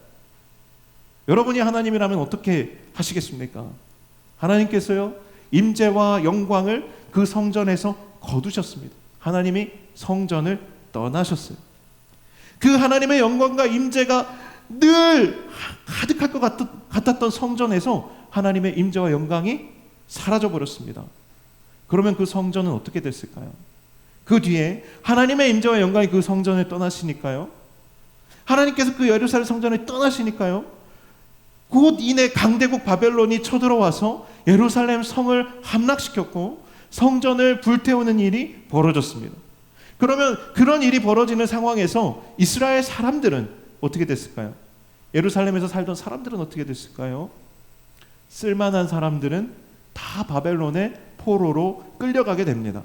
Speaker 2: 여러분이 하나님이라면 어떻게 하시겠습니까? 하나님께서요, 임재와 영광을 그 성전에서 거두셨습니다. 하나님이 성전을 떠나셨어요. 그 하나님의 영광과 임재가 늘 가득할 것 같았던 성전에서 하나님의 임재와 영광이 사라져 버렸습니다. 그러면 그 성전은 어떻게 됐을까요? 그 뒤에 하나님의 임재와 영광이 그 성전을 떠나시니까요. 하나님께서 그 예루살렘 성전을 떠나시니까요. 곧 이내 강대국 바벨론이 쳐들어와서 예루살렘 성을 함락시켰고 성전을 불태우는 일이 벌어졌습니다. 그러면 그런 일이 벌어지는 상황에서 이스라엘 사람들은 어떻게 됐을까요? 예루살렘에서 살던 사람들은 어떻게 됐을까요? 쓸만한 사람들은 다 바벨론의 포로로 끌려가게 됩니다.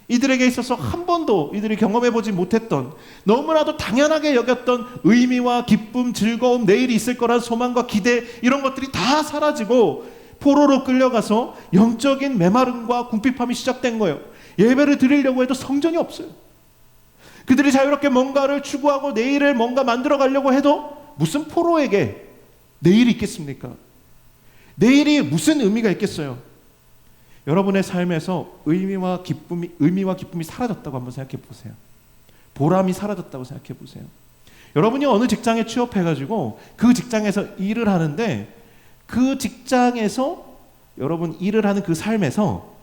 Speaker 2: 이들에게 있어서 한 번도 이들이 경험해보지 못했던 너무나도 당연하게 여겼던 의미와 기쁨, 즐거움, 내일이 있을 거란 소망과 기대 이런 것들이 다 사라지고 포로로 끌려가서 영적인 메마름과 궁핍함이 시작된 거예요. 예배를 드리려고 해도 성전이 없어요. 그들이 자유롭게 뭔가를 추구하고 내일을 뭔가 만들어 가려고 해도 무슨 포로에게 내일이 있겠습니까? 내일이 무슨 의미가 있겠어요? 여러분의 삶에서 의미와 기쁨이 사라졌다고 한번 생각해 보세요. 보람이 사라졌다고 생각해 보세요. 여러분이 어느 직장에 취업해가지고 그 직장에서 일을 하는데 그 직장에서 여러분 일을 하는 그 삶에서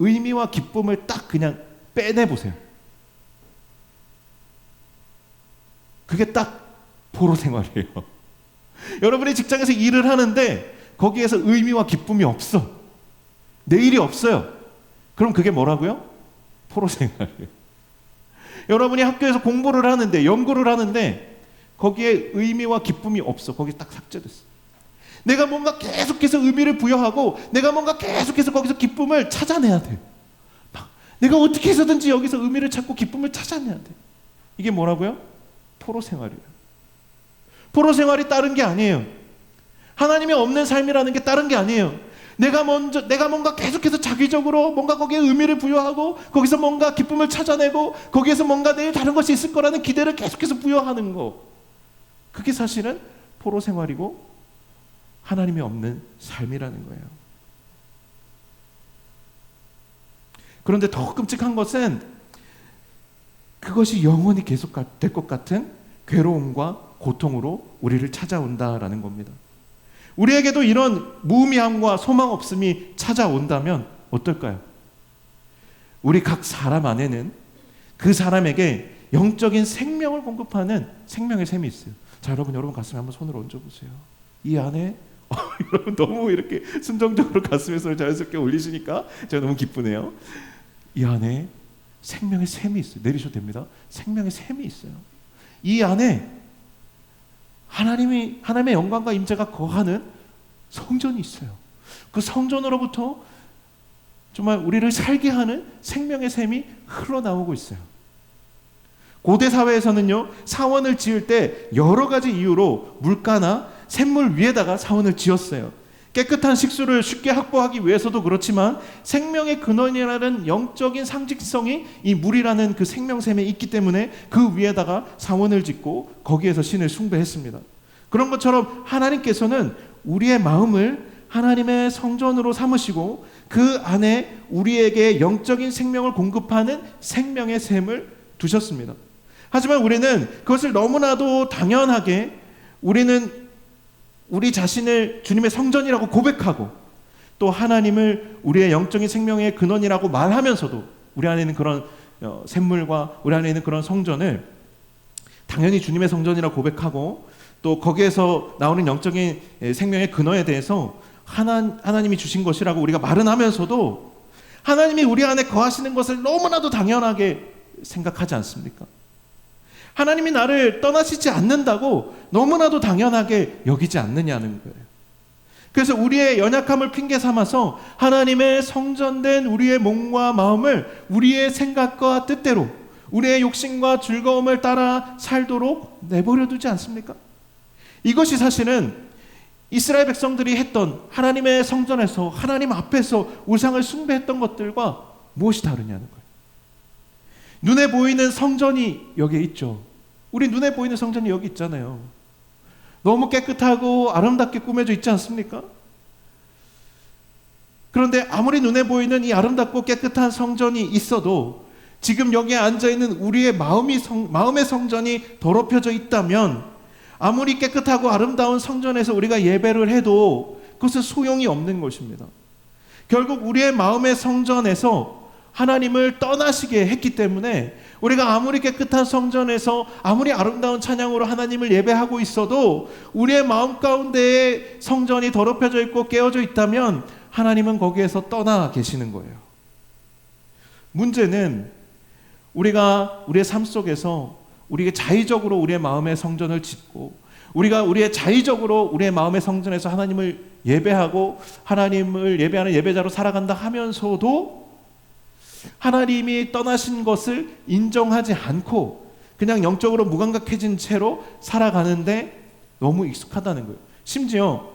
Speaker 2: 의미와 기쁨을 딱 그냥 빼내보세요. 그게 딱 포로 생활이에요. 여러분이 직장에서 일을 하는데 거기에서 의미와 기쁨이 없어. 내일이 없어요. 그럼 그게 뭐라고요? 포로 생활이에요. 여러분이 학교에서 공부를 하는데 연구를 하는데 거기에 의미와 기쁨이 없어. 거기 딱 삭제됐어. 내가 뭔가 계속해서 의미를 부여하고 내가 뭔가 계속해서 거기서 기쁨을 찾아내야 돼. 내가 어떻게 해서든지 여기서 의미를 찾고 기쁨을 찾아내야 돼. 이게 뭐라고요? 포로 생활이에요. 포로 생활이 다른 게 아니에요. 하나님이 없는 삶이라는 게 다른 게 아니에요. 내가 뭔가 계속해서 자기적으로 뭔가 거기에 의미를 부여하고 거기서 뭔가 기쁨을 찾아내고 거기에서 뭔가 내일 다른 것이 있을 거라는 기대를 계속해서 부여하는 거. 그게 사실은 포로 생활이고 하나님이 없는 삶이라는 거예요. 그런데 더 끔찍한 것은 그것이 영원히 계속될 것 같은 괴로움과 고통으로 우리를 찾아온다라는 겁니다. 우리에게도 이런 무의미함과 소망 없음이 찾아온다면 어떨까요? 우리 각 사람 안에는 그 사람에게 영적인 생명을 공급하는 생명의 샘이 있어요. 자, 여러분 가슴에 한번 손을 얹어보세요. 이 안에 여러분 너무 이렇게 순정적으로 가슴에 손을 자연스럽게 올리시니까 제가 너무 기쁘네요. 이 안에 생명의 샘이 있어요. 내리셔도 됩니다. 생명의 샘이 있어요. 이 안에 하나님의 영광과 임재가 거하는 성전이 있어요. 그 성전으로부터 정말 우리를 살게 하는 생명의 샘이 흘러나오고 있어요. 고대 사회에서는요, 사원을 지을 때 여러 가지 이유로 물가나 샘물 위에다가 사원을 지었어요. 깨끗한 식수를 쉽게 확보하기 위해서도 그렇지만 생명의 근원이라는 영적인 상징성이 이 물이라는 그 생명샘에 있기 때문에 그 위에다가 사원을 짓고 거기에서 신을 숭배했습니다. 그런 것처럼 하나님께서는 우리의 마음을 하나님의 성전으로 삼으시고 그 안에 우리에게 영적인 생명을 공급하는 생명의 샘을 두셨습니다. 하지만 우리는 그것을 너무나도 당연하게 우리 자신을 주님의 성전이라고 고백하고 또 하나님을 우리의 영적인 생명의 근원이라고 말하면서도 우리 안에 있는 그런 샘물과 우리 안에 있는 그런 성전을 당연히 주님의 성전이라고 고백하고 또 거기에서 나오는 영적인 생명의 근원에 대해서 하나님이 주신 것이라고 우리가 말은 하면서도 하나님이 우리 안에 거하시는 것을 너무나도 당연하게 생각하지 않습니까? 하나님이 나를 떠나시지 않는다고 너무나도 당연하게 여기지 않느냐는 거예요. 그래서 우리의 연약함을 핑계 삼아서 하나님의 성전된 우리의 몸과 마음을 우리의 생각과 뜻대로 우리의 욕심과 즐거움을 따라 살도록 내버려 두지 않습니까? 이것이 사실은 이스라엘 백성들이 했던 하나님의 성전에서 하나님 앞에서 우상을 숭배했던 것들과 무엇이 다르냐는 거예요. 눈에 보이는 성전이 여기에 있죠. 우리 눈에 보이는 성전이 여기 있잖아요. 너무 깨끗하고 아름답게 꾸며져 있지 않습니까? 그런데 아무리 눈에 보이는 이 아름답고 깨끗한 성전이 있어도 지금 여기에 앉아있는 우리의 마음의 성전이 더럽혀져 있다면 아무리 깨끗하고 아름다운 성전에서 우리가 예배를 해도 그것은 소용이 없는 것입니다. 결국 우리의 마음의 성전에서 하나님을 떠나시게 했기 때문에 우리가 아무리 깨끗한 성전에서 아무리 아름다운 찬양으로 하나님을 예배하고 있어도 우리의 마음 가운데에 성전이 더럽혀져 있고 깨어져 있다면 하나님은 거기에서 떠나 계시는 거예요. 문제는 우리가 우리의 삶 속에서 우리가 자의적으로 우리의 마음의 성전을 짓고 우리가 우리의 자의적으로 우리의 마음의 성전에서 하나님을 예배하고 하나님을 예배하는 예배자로 살아간다 하면서도 하나님이 떠나신 것을 인정하지 않고 그냥 영적으로 무감각해진 채로 살아가는데 너무 익숙하다는 거예요. 심지어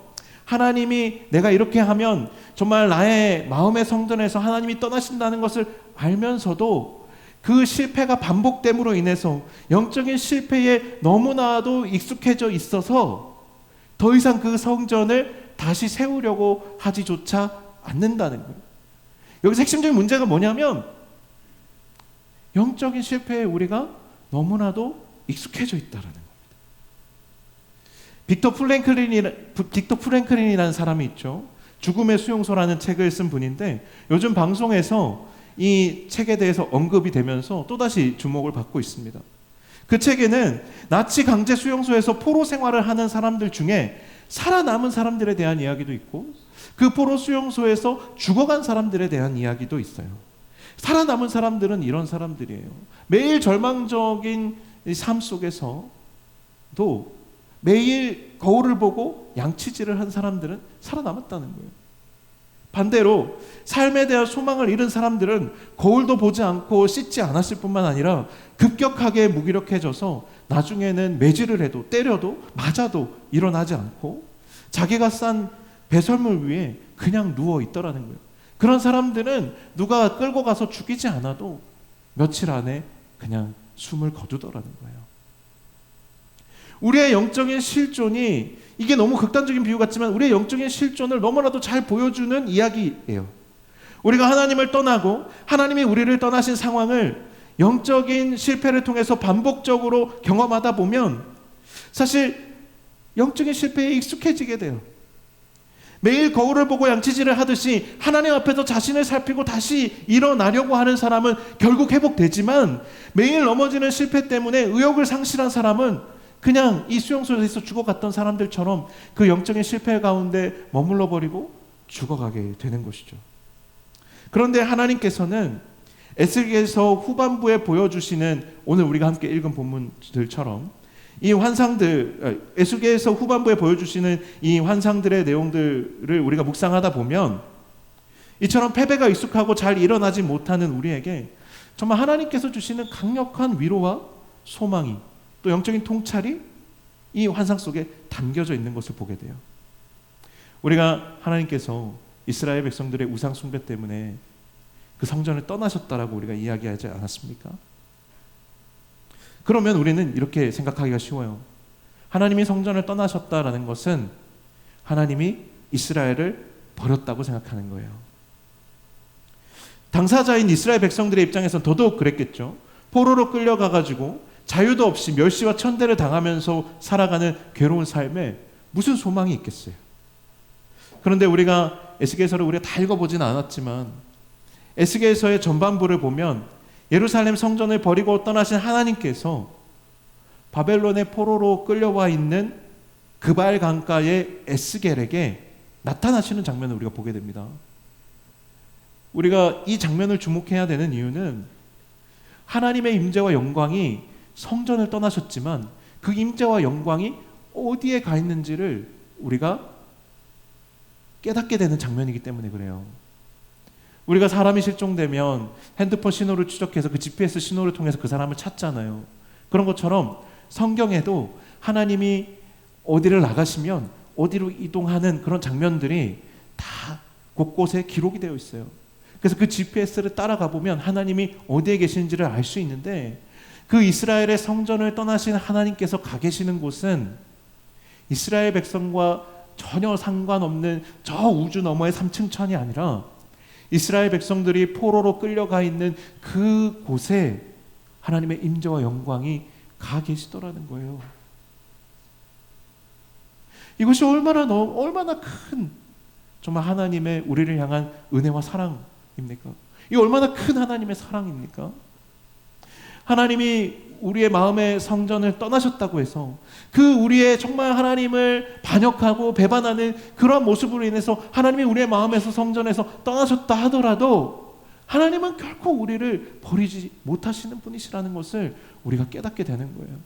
Speaker 2: 하나님이 내가 이렇게 하면 정말 나의 마음의 성전에서 하나님이 떠나신다는 것을 알면서도 그 실패가 반복됨으로 인해서 영적인 실패에 너무나도 익숙해져 있어서 더 이상 그 성전을 다시 세우려고 하지조차 않는다는 거예요. 여기서 핵심적인 문제가 뭐냐면 영적인 실패에 우리가 너무나도 익숙해져 있다는 겁니다. 빅터 프랭클린이라는 사람이 있죠. 죽음의 수용소라는 책을 쓴 분인데 요즘 방송에서 이 책에 대해서 언급이 되면서 또다시 주목을 받고 있습니다. 그 책에는 나치 강제 수용소에서 포로 생활을 하는 사람들 중에 살아남은 사람들에 대한 이야기도 있고 그 포로 수용소에서 죽어간 사람들에 대한 이야기도 있어요. 살아남은 사람들은 이런 사람들이에요. 매일 절망적인 삶 속에서 매일 거울을 보고 양치질을 한 사람들은 살아남았다는 거예요. 반대로 삶에 대한 소망을 잃은 사람들은 거울도 보지 않고 씻지 않았을 뿐만 아니라 급격하게 무기력해져서 나중에는 매질을 해도 때려도 맞아도 일어나지 않고 자기가 싼 배설물 위에 그냥 누워 있더라는 거예요. 그런 사람들은 누가 끌고 가서 죽이지 않아도 며칠 안에 그냥 숨을 거두더라는 거예요. 우리의 영적인 실존이, 이게 너무 극단적인 비유 같지만 우리의 영적인 실존을 너무나도 잘 보여주는 이야기예요. 우리가 하나님을 떠나고 하나님이 우리를 떠나신 상황을 영적인 실패를 통해서 반복적으로 경험하다 보면 사실 영적인 실패에 익숙해지게 돼요. 매일 거울을 보고 양치질을 하듯이 하나님 앞에서 자신을 살피고 다시 일어나려고 하는 사람은 결국 회복되지만, 매일 넘어지는 실패 때문에 의욕을 상실한 사람은 그냥 이 수용소에서 죽어갔던 사람들처럼 그 영적인 실패 가운데 머물러 버리고 죽어가게 되는 것이죠. 그런데 하나님께서는 에스겔서 후반부에 보여주시는 오늘 우리가 함께 읽은 본문들처럼 이 환상들, 에스겔서 후반부에 보여주시는 이 환상들의 내용들을 우리가 묵상하다 보면 이처럼 패배가 익숙하고 잘 일어나지 못하는 우리에게 정말 하나님께서 주시는 강력한 위로와 소망이, 또 영적인 통찰이 이 환상 속에 담겨져 있는 것을 보게 돼요. 우리가 하나님께서 이스라엘 백성들의 우상 숭배 때문에 그 성전을 떠나셨다라고 우리가 이야기하지 않았습니까? 그러면 우리는 이렇게 생각하기가 쉬워요. 하나님이 성전을 떠나셨다라는 것은 하나님이 이스라엘을 버렸다고 생각하는 거예요. 당사자인 이스라엘 백성들의 입장에서는 더더욱 그랬겠죠. 포로로 끌려가가지고 자유도 없이 멸시와 천대를 당하면서 살아가는 괴로운 삶에 무슨 소망이 있겠어요. 그런데 우리가 에스겔서를 우리가 다 읽어보지는 않았지만 에스겔서의 전반부를 보면 예루살렘 성전을 버리고 떠나신 하나님께서 바벨론의 포로로 끌려와 있는 그발 강가의 에스겔에게 나타나시는 장면을 우리가 보게 됩니다. 우리가 이 장면을 주목해야 되는 이유는 하나님의 임재와 영광이 성전을 떠나셨지만 그 임재와 영광이 어디에 가 있는지를 우리가 깨닫게 되는 장면이기 때문에 그래요. 우리가 사람이 실종되면 핸드폰 신호를 추적해서 그 GPS 신호를 통해서 그 사람을 찾잖아요. 그런 것처럼 성경에도 하나님이 어디를 나가시면 어디로 이동하는 그런 장면들이 다 곳곳에 기록이 되어 있어요. 그래서 그 GPS를 따라가 보면 하나님이 어디에 계시는지를 알 수 있는데, 그 이스라엘의 성전을 떠나신 하나님께서 가 계시는 곳은 이스라엘 백성과 전혀 상관없는 저 우주 너머의 3층 천이 아니라 이스라엘 백성들이 포로로 끌려가 있는 그 곳에 하나님의 임재와 영광이 가 계시더라는 거예요. 이것이 얼마나 큰 정말 하나님의 우리를 향한 은혜와 사랑입니까? 이 얼마나 큰 하나님의 사랑입니까? 하나님이 우리의 마음의 성전을 떠나셨다고 해서 그 우리의 정말 하나님을 반역하고 배반하는 그런 모습으로 인해서 하나님이 우리의 마음에서 성전에서 떠나셨다 하더라도 하나님은 결코 우리를 버리지 못하시는 분이시라는 것을 우리가 깨닫게 되는 거예요.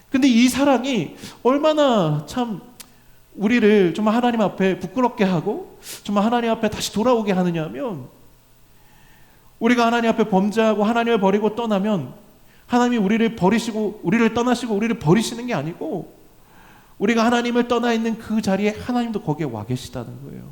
Speaker 2: 근데 이 사랑이 얼마나 참 우리를 정말 하나님 앞에 부끄럽게 하고 정말 하나님 앞에 다시 돌아오게 하느냐 하면, 우리가 하나님 앞에 범죄하고 하나님을 버리고 떠나면 하나님이 우리를 버리시고 우리를 떠나시고 우리를 버리시는 게 아니고, 우리가 하나님을 떠나 있는 그 자리에 하나님도 거기에 와 계시다는 거예요.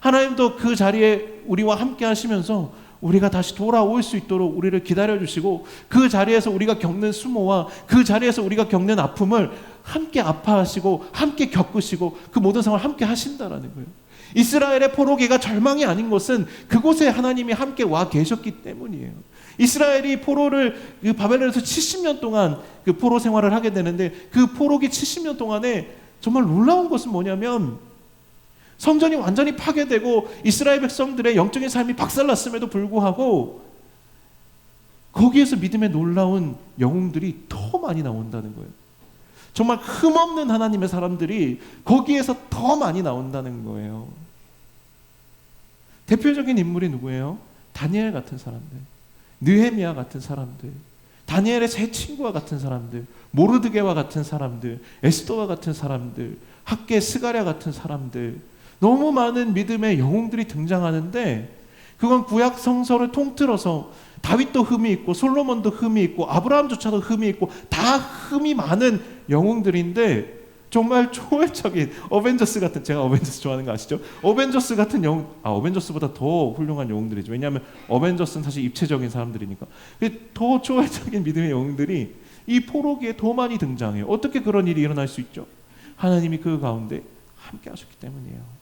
Speaker 2: 하나님도 그 자리에 우리와 함께 하시면서 우리가 다시 돌아올 수 있도록 우리를 기다려주시고, 그 자리에서 우리가 겪는 수모와 그 자리에서 우리가 겪는 아픔을 함께 아파하시고 함께 겪으시고 그 모든 상황을 함께 하신다라는 거예요. 이스라엘의 포로기가 절망이 아닌 것은 그곳에 하나님이 함께 와 계셨기 때문이에요. 이스라엘이 포로를 그 바벨론에서 70년 동안 그 포로 생활을 하게 되는데, 그 포로기 70년 동안에 정말 놀라운 것은 뭐냐면 성전이 완전히 파괴되고 이스라엘 백성들의 영적인 삶이 박살났음에도 불구하고 거기에서 믿음의 놀라운 영웅들이 더 많이 나온다는 거예요. 정말 흠없는 하나님의 사람들이 거기에서 더 많이 나온다는 거예요. 대표적인 인물이 누구예요? 다니엘 같은 사람들, 느헤미야 같은 사람들, 다니엘의 세 친구와 같은 사람들, 모르드게와 같은 사람들, 에스더와 같은 사람들, 학계 스가랴 같은 사람들, 너무 많은 믿음의 영웅들이 등장하는데 그건 구약 성서를 통틀어서 다윗도 흠이 있고 솔로몬도 흠이 있고 아브라함조차도 흠이 있고 다 흠이 많은 영웅들인데 정말 초월적인 어벤져스 같은, 제가 어벤져스 좋아하는 거 아시죠? 어벤져스 같은 영웅, 어벤져스보다 더 훌륭한 영웅들이죠. 왜냐하면 어벤져스는 사실 입체적인 사람들이니까. 더 초월적인 믿음의 영웅들이 이 포로기에 더 많이 등장해요. 어떻게 그런 일이 일어날 수 있죠? 하나님이 그 가운데 함께 하셨기 때문이에요.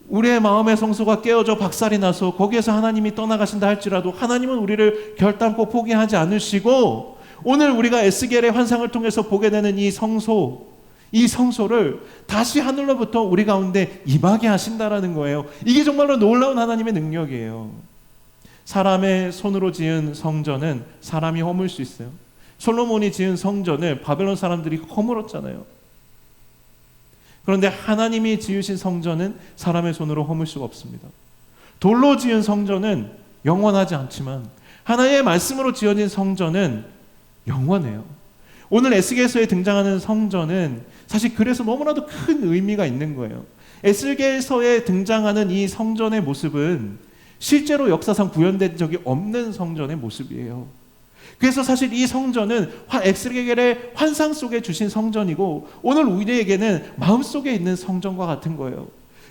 Speaker 2: 우리의 마음의 성소가 깨어져 박살이 나서 거기에서 하나님이 떠나가신다 할지라도 하나님은 우리를 결단코 포기하지 않으시고 오늘 우리가 에스겔의 환상을 통해서 보게 되는 이 성소를 다시 하늘로부터 우리 가운데 임하게 하신다라는 거예요. 이게 정말로 놀라운 하나님의 능력이에요. 사람의 손으로 지은 성전은 사람이 허물 수 있어요. 솔로몬이 지은 성전을 바벨론 사람들이 허물었잖아요. 그런데 하나님이 지으신 성전은 사람의 손으로 허물 수가 없습니다. 돌로 지은 성전은 영원하지 않지만 하나님의 말씀으로 지어진 성전은 영원해요. 오늘 에스겔서에 등장하는 성전은 사실 그래서 너무나도 큰 의미가 있는 거예요. 에스겔서에 등장하는 이 성전의 모습은 실제로 역사상 구현된 적이 없는 성전의 모습이에요. 그래서 사실 이 성전은 에스겔의 환상 속에 주신 성전이고 오늘 우리에게는 마음속에 있는 성전과 같은 거예요.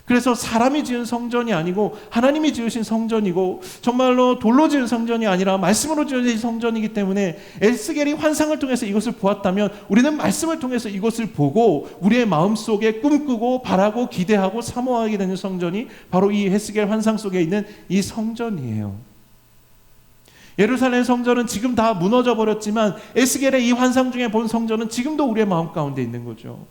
Speaker 2: 그래서 사람이 지은 성전이 아니고 하나님이 지으신 성전이고 정말로 돌로 지은 성전이 아니라 말씀으로 지어진 성전이기 때문에 에스겔이 환상을 통해서 이것을 보았다면 우리는 말씀을 통해서 이것을 보고 우리의 마음속에 꿈꾸고 바라고 기대하고 사모하게 되는 성전이 바로 이 에스겔 환상 속에 있는 이 성전이에요. 예루살렘 성전은 지금 다 무너져 버렸지만 에스겔의 이 환상 중에 본 성전은 지금도 우리의 마음 가운데 있는 거죠.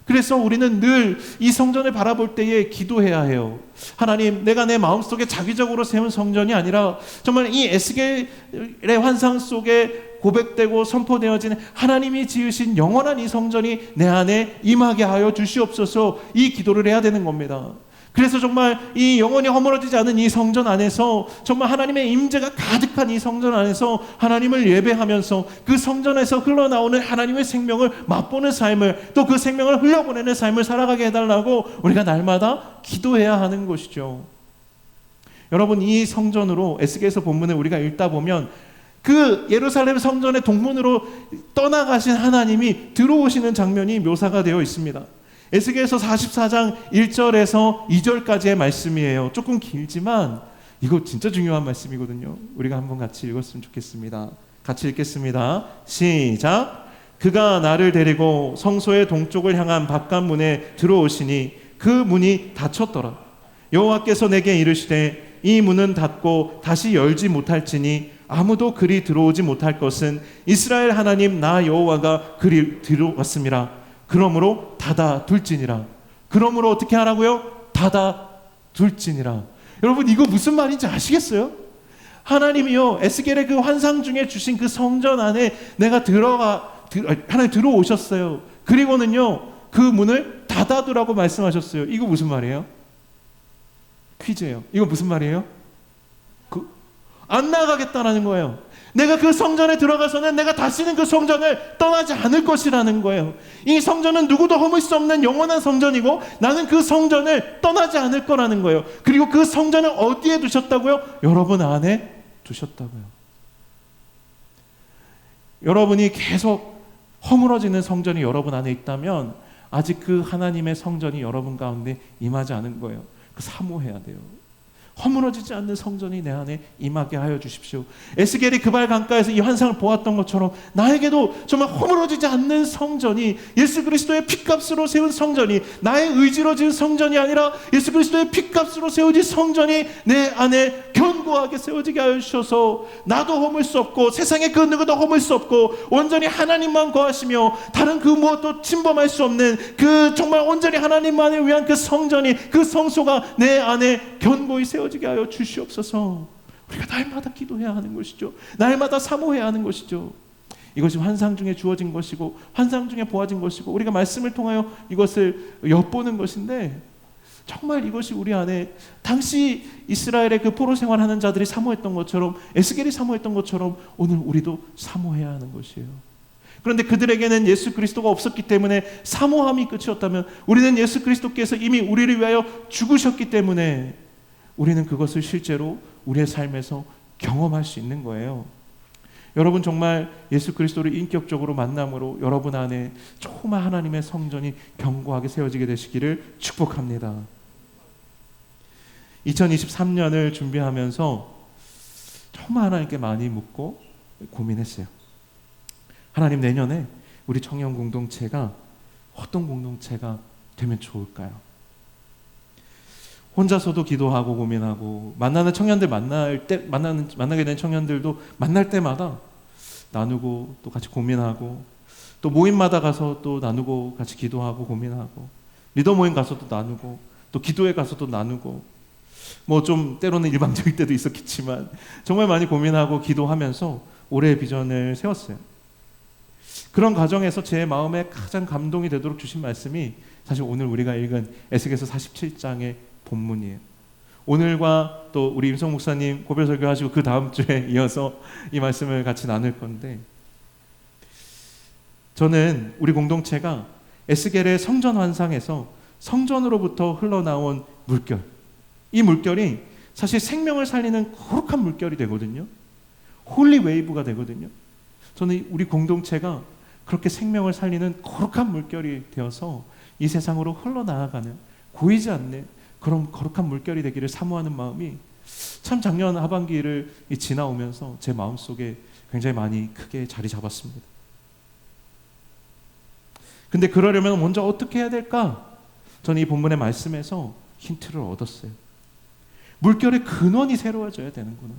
Speaker 2: 그래서 우리는 늘 이 성전을 바라볼 때에 기도해야 해요. 하나님, 내가 내 마음속에 자기적으로 세운 성전이 아니라 정말 이 에스겔의 환상 속에 고백되고 선포되어지는 하나님이 지으신 영원한 이 성전이 내 안에 임하게 하여 주시옵소서, 이 기도를 해야 되는 겁니다. 그래서 정말 이 영원히 허물어지지 않은 이 성전 안에서 정말 하나님의 임재가 가득한 이 성전 안에서 하나님을 예배하면서 그 성전에서 흘러나오는 하나님의 생명을 맛보는 삶을, 또 그 생명을 흘려보내는 삶을 살아가게 해달라고 우리가 날마다 기도해야 하는 것이죠. 여러분, 이 성전으로 에스겔서 본문을 우리가 읽다 보면 그 예루살렘 성전의 동문으로 떠나가신 하나님이 들어오시는 장면이 묘사가 되어 있습니다. 에스겔서 44장 1절에서 2절까지의 말씀이에요. 조금 길지만 이거 진짜 중요한 말씀이거든요. 우리가 한번 같이 읽었으면 좋겠습니다. 같이 읽겠습니다. 시작. 그가 나를 데리고 성소의 동쪽을 향한 바깥문에 들어오시니 그 문이 닫혔더라. 여호와께서 내게 이르시되 이 문은 닫고 다시 열지 못할지니 아무도 그리 들어오지 못할 것은 이스라엘 하나님 나 여호와가 그리 들어왔음이라. 그러므로 닫아 둘지니라. 그러므로 어떻게 하라고요? 닫아 둘지니라. 여러분, 이거 무슨 말인지 아시겠어요? 하나님이요, 에스겔의 그 환상 중에 주신 그 성전 안에 내가 하나님 들어오셨어요. 그리고는요, 그 문을 닫아두라고 말씀하셨어요. 이거 무슨 말이에요? 퀴즈예요. 이거 무슨 말이에요? 안 나가겠다라는 거예요. 내가 그 성전에 들어가서는 내가 다시는 그 성전을 떠나지 않을 것이라는 거예요. 이 성전은 누구도 허물 수 없는 영원한 성전이고 나는 그 성전을 떠나지 않을 거라는 거예요. 그리고 그 성전을 어디에 두셨다고요? 여러분 안에 두셨다고요. 여러분이 계속 허물어지는 성전이 여러분 안에 있다면 아직 그 하나님의 성전이 여러분 가운데 임하지 않은 거예요. 사모해야 돼요. 허물어지지 않는 성전이 내 안에 임하게 하여 주십시오. 에스겔이 그발 강가에서 이 환상을 보았던 것처럼 나에게도 정말 허물어지지 않는 성전이, 예수 그리스도의 핏값으로 세운 성전이, 나의 의지로 지은 성전이 아니라 예수 그리스도의 핏값으로 세워진 성전이 내 안에 견고하게 세워지게 하여 주셔서 나도 허물 수 없고 세상의 그 누구도 허물 수 없고 온전히 하나님만 거하시며 다른 그 무엇도 침범할 수 없는 그 정말 온전히 하나님만을 위한 그 성전이, 그 성소가 내 안에 견고히 세워지게 하여 주시옵소서. 우리가 날마다 기도해야 하는 것이죠. 날마다 사모해야 하는 것이죠. 이것이 환상 중에 주어진 것이고 환상 중에 보아진 것이고 우리가 말씀을 통하여 이것을 엿보는 것인데, 정말 이것이 우리 안에 당시 이스라엘의 그 포로 생활하는 자들이 사모했던 것처럼, 에스겔이 사모했던 것처럼 오늘 우리도 사모해야 하는 것이에요. 그런데 그들에게는 예수 그리스도가 없었기 때문에 사모함이 끝이었다면, 우리는 예수 그리스도께서 이미 우리를 위하여 죽으셨기 때문에 우리는 그것을 실제로 우리의 삶에서 경험할 수 있는 거예요. 여러분, 정말 예수 그리스도를 인격적으로 만남으로 여러분 안에 정말 하나님의 성전이 견고하게 세워지게 되시기를 축복합니다. 2023년을 준비하면서 정말 하나님께 많이 묻고 고민했어요. 하나님, 내년에 우리 청년 공동체가 어떤 공동체가 되면 좋을까요? 혼자서도 기도하고 고민하고, 만나는 청년들 만나게 된 청년들도 만날 때마다 나누고 또 같이 고민하고, 또 모임마다 가서 또 나누고 같이 기도하고 고민하고, 리더 모임 가서도 나누고, 또 기도회 가서도 나누고, 뭐 좀 때로는 일방적일 때도 있었겠지만 정말 많이 고민하고 기도하면서 올해의 비전을 세웠어요. 그런 과정에서 제 마음에 가장 감동이 되도록 주신 말씀이 사실 오늘 우리가 읽은 에스겔서 47장의 본문이에요. 오늘과 또 우리 임성 목사님 고별 설교하시고 그 다음 주에 이어서 이 말씀을 같이 나눌 건데, 저는 우리 공동체가 에스겔의 성전 환상에서 성전으로부터 흘러나온 물결, 이 물결이 사실 생명을 살리는 거룩한 물결이 되거든요. 홀리 웨이브가 되거든요. 저는 우리 공동체가 그렇게 생명을 살리는 거룩한 물결이 되어서 이 세상으로 흘러나아가는, 고이지 않는 그런 거룩한 물결이 되기를 사모하는 마음이 참 작년 하반기를 지나오면서 제 마음속에 굉장히 많이 크게 자리 잡았습니다. 근데 그러려면 먼저 어떻게 해야 될까? 저는 이 본문의 말씀에서 힌트를 얻었어요. 물결의 근원이 새로워져야 되는구나.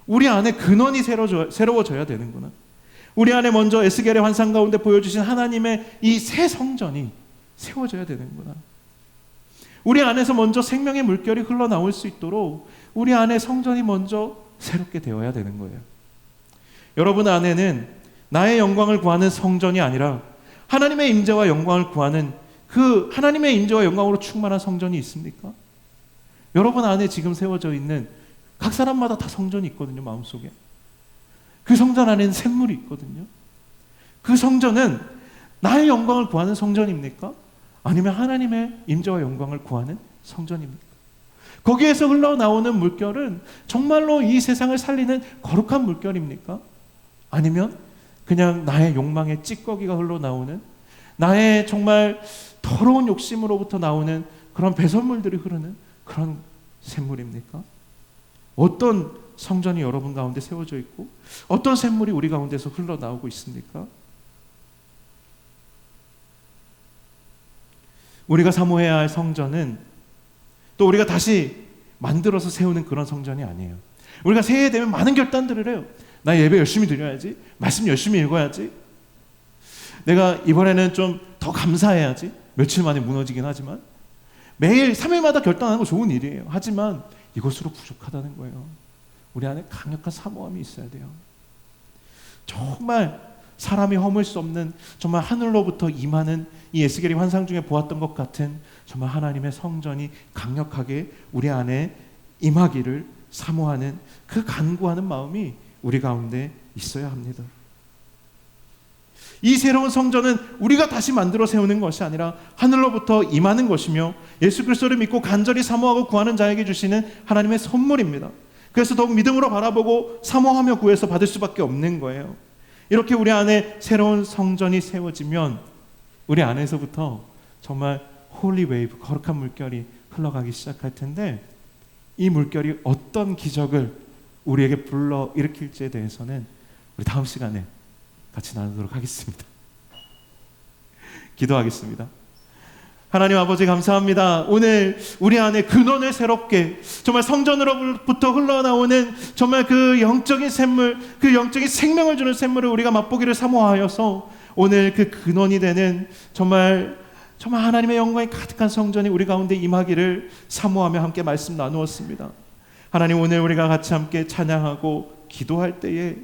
Speaker 2: 우리 안에 근원이 새로워져야 되는구나. 우리 안에 먼저 에스겔의 환상 가운데 보여주신 하나님의 이 새 성전이 세워져야 되는구나. 우리 안에서 먼저 생명의 물결이 흘러나올 수 있도록 우리 안에 성전이 먼저 새롭게 되어야 되는 거예요. 여러분 안에는 나의 영광을 구하는 성전이 아니라 하나님의 임재와 영광을 구하는 그 하나님의 임재와 영광으로 충만한 성전이 있습니까? 여러분 안에 지금 세워져 있는 각 사람마다 다 성전이 있거든요. 마음속에. 그 성전 안에는 샘물이 있거든요. 그 성전은 나의 영광을 구하는 성전입니까? 아니면 하나님의 임재와 영광을 구하는 성전입니까? 거기에서 흘러나오는 물결은 정말로 이 세상을 살리는 거룩한 물결입니까? 아니면 그냥 나의 욕망의 찌꺼기가 흘러나오는, 나의 정말 더러운 욕심으로부터 나오는 그런 배설물들이 흐르는 그런 샘물입니까? 어떤 성전이 여러분 가운데 세워져 있고 어떤 샘물이 우리 가운데서 흘러나오고 있습니까? 우리가 사모해야 할 성전은 또 우리가 다시 만들어서 세우는 그런 성전이 아니에요. 우리가 새해 되면 많은 결단들을 해요. 나 예배 열심히 드려야지, 말씀 열심히 읽어야지, 내가 이번에는 좀 더 감사해야지. 며칠 만에 무너지긴 하지만 매일 3일마다 결단하는 거 좋은 일이에요. 하지만 이것으로 부족하다는 거예요. 우리 안에 강력한 사모함이 있어야 돼요. 정말 사람이 허물 수 없는, 정말 하늘로부터 임하는 이 에스겔이 환상 중에 보았던 것 같은 정말 하나님의 성전이 강력하게 우리 안에 임하기를 사모하는 그 간구하는 마음이 우리 가운데 있어야 합니다. 이 새로운 성전은 우리가 다시 만들어 세우는 것이 아니라 하늘로부터 임하는 것이며 예수 그리스도를 믿고 간절히 사모하고 구하는 자에게 주시는 하나님의 선물입니다. 그래서 더욱 믿음으로 바라보고 사모하며 구해서 받을 수밖에 없는 거예요. 이렇게 우리 안에 새로운 성전이 세워지면 우리 안에서부터 정말 홀리 웨이브, 거룩한 물결이 흘러가기 시작할 텐데, 이 물결이 어떤 기적을 우리에게 불러 일으킬지에 대해서는 우리 다음 시간에 같이 나누도록 하겠습니다. 기도하겠습니다. 하나님 아버지, 감사합니다. 오늘 우리 안에 근원을 새롭게, 정말 성전으로부터 흘러나오는 정말 그 영적인 샘물, 그 영적인 생명을 주는 샘물을 우리가 맛보기를 사모하여서 오늘 그 근원이 되는 정말 하나님의 영광이 가득한 성전이 우리 가운데 임하기를 사모하며 함께 말씀 나누었습니다. 하나님, 오늘 우리가 같이 함께 찬양하고 기도할 때에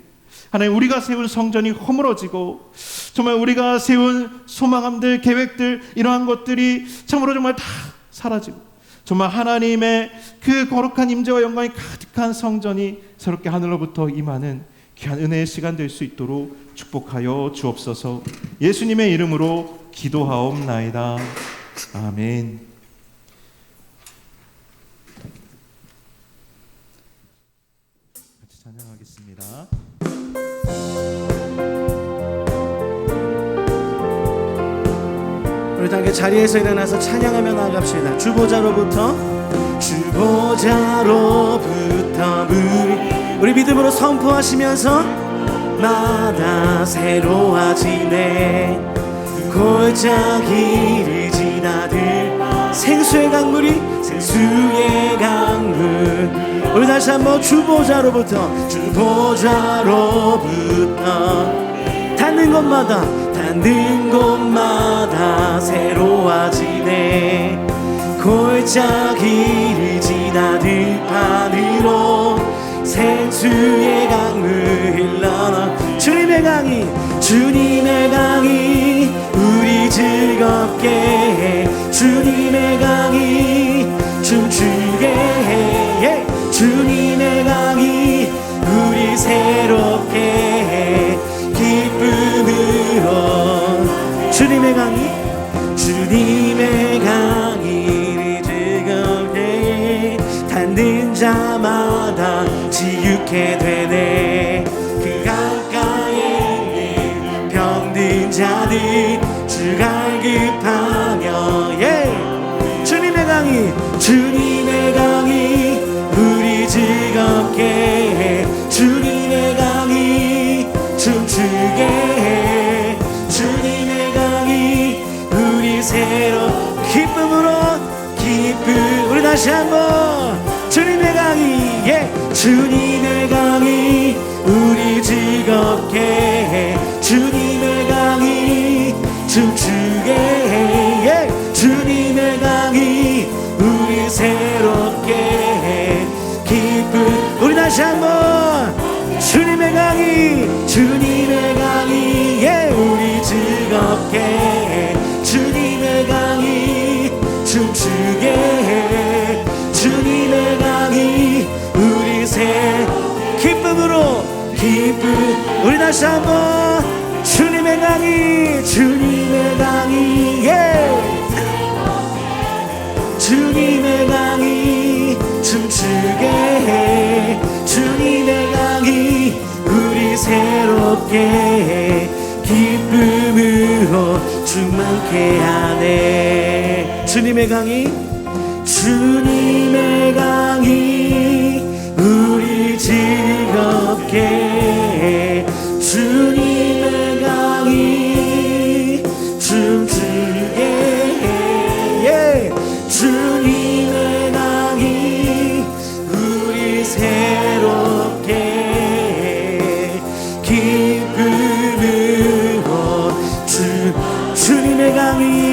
Speaker 2: 하나님, 우리가 세운 성전이 허물어지고 정말 우리가 세운 소망함들, 계획들, 이러한 것들이 참으로 정말 다 사라지고 정말 하나님의 그 거룩한 임재와 영광이 가득한 성전이 새롭게 하늘로부터 임하는 귀한 은혜의 시간 될 수 있도록 축복하여 주옵소서. 예수님의 이름으로 기도하옵나이다. 아멘. 같이 찬양하겠습니다.
Speaker 4: 우리 다 함께 자리에서 일어나서 찬양하며 나아갑시다. 주보자로부터 우리 믿음으로 선포하시면서 마다 새로워지네. 골짜기를 지나들 생수의 강물 우리 다시 한번 주보자로부터 닿는 곳마다 새로워지네. 골짜기를 지나들 안으로 생수의 강물 흘러나 주님의 강이 우리 즐겁게 해. 주님의 강이 춤추게 해. 주님의 강이 우리 새롭게 해. 기쁨으로 주님의 강이 즐겁게 해. 닿는 자마다 지육해 되네. 그 강가에 병든 자들 주 갈급하며 주님의 강이 우리 즐겁게 해. 주님의 강이 춤추게 해. 주님의 강이 우리 새로 기쁨 우리 다시 한번 주님의 강이 우리 즐겁게 해. 주님의 강이 춤추게 해. 주님의 강이 우리 새롭게 해. 기쁨 우리 다시 한번 주님의 강이 우리 즐겁게 해. 주님의 강이 춤추게 해. 주님의 강이 우리 기쁨 우리 다시 한번 주님의 강이 주님의 강이 춤추게 해. 주님의 강이 우리 새롭게 해. 기쁨으로 충만케 하네. 주님의 강이 우리 즐겁게 해. 주님의 강이 춤추게 해. 주님의 강이 우리 새롭게 해. 기쁨으로 주님의 강이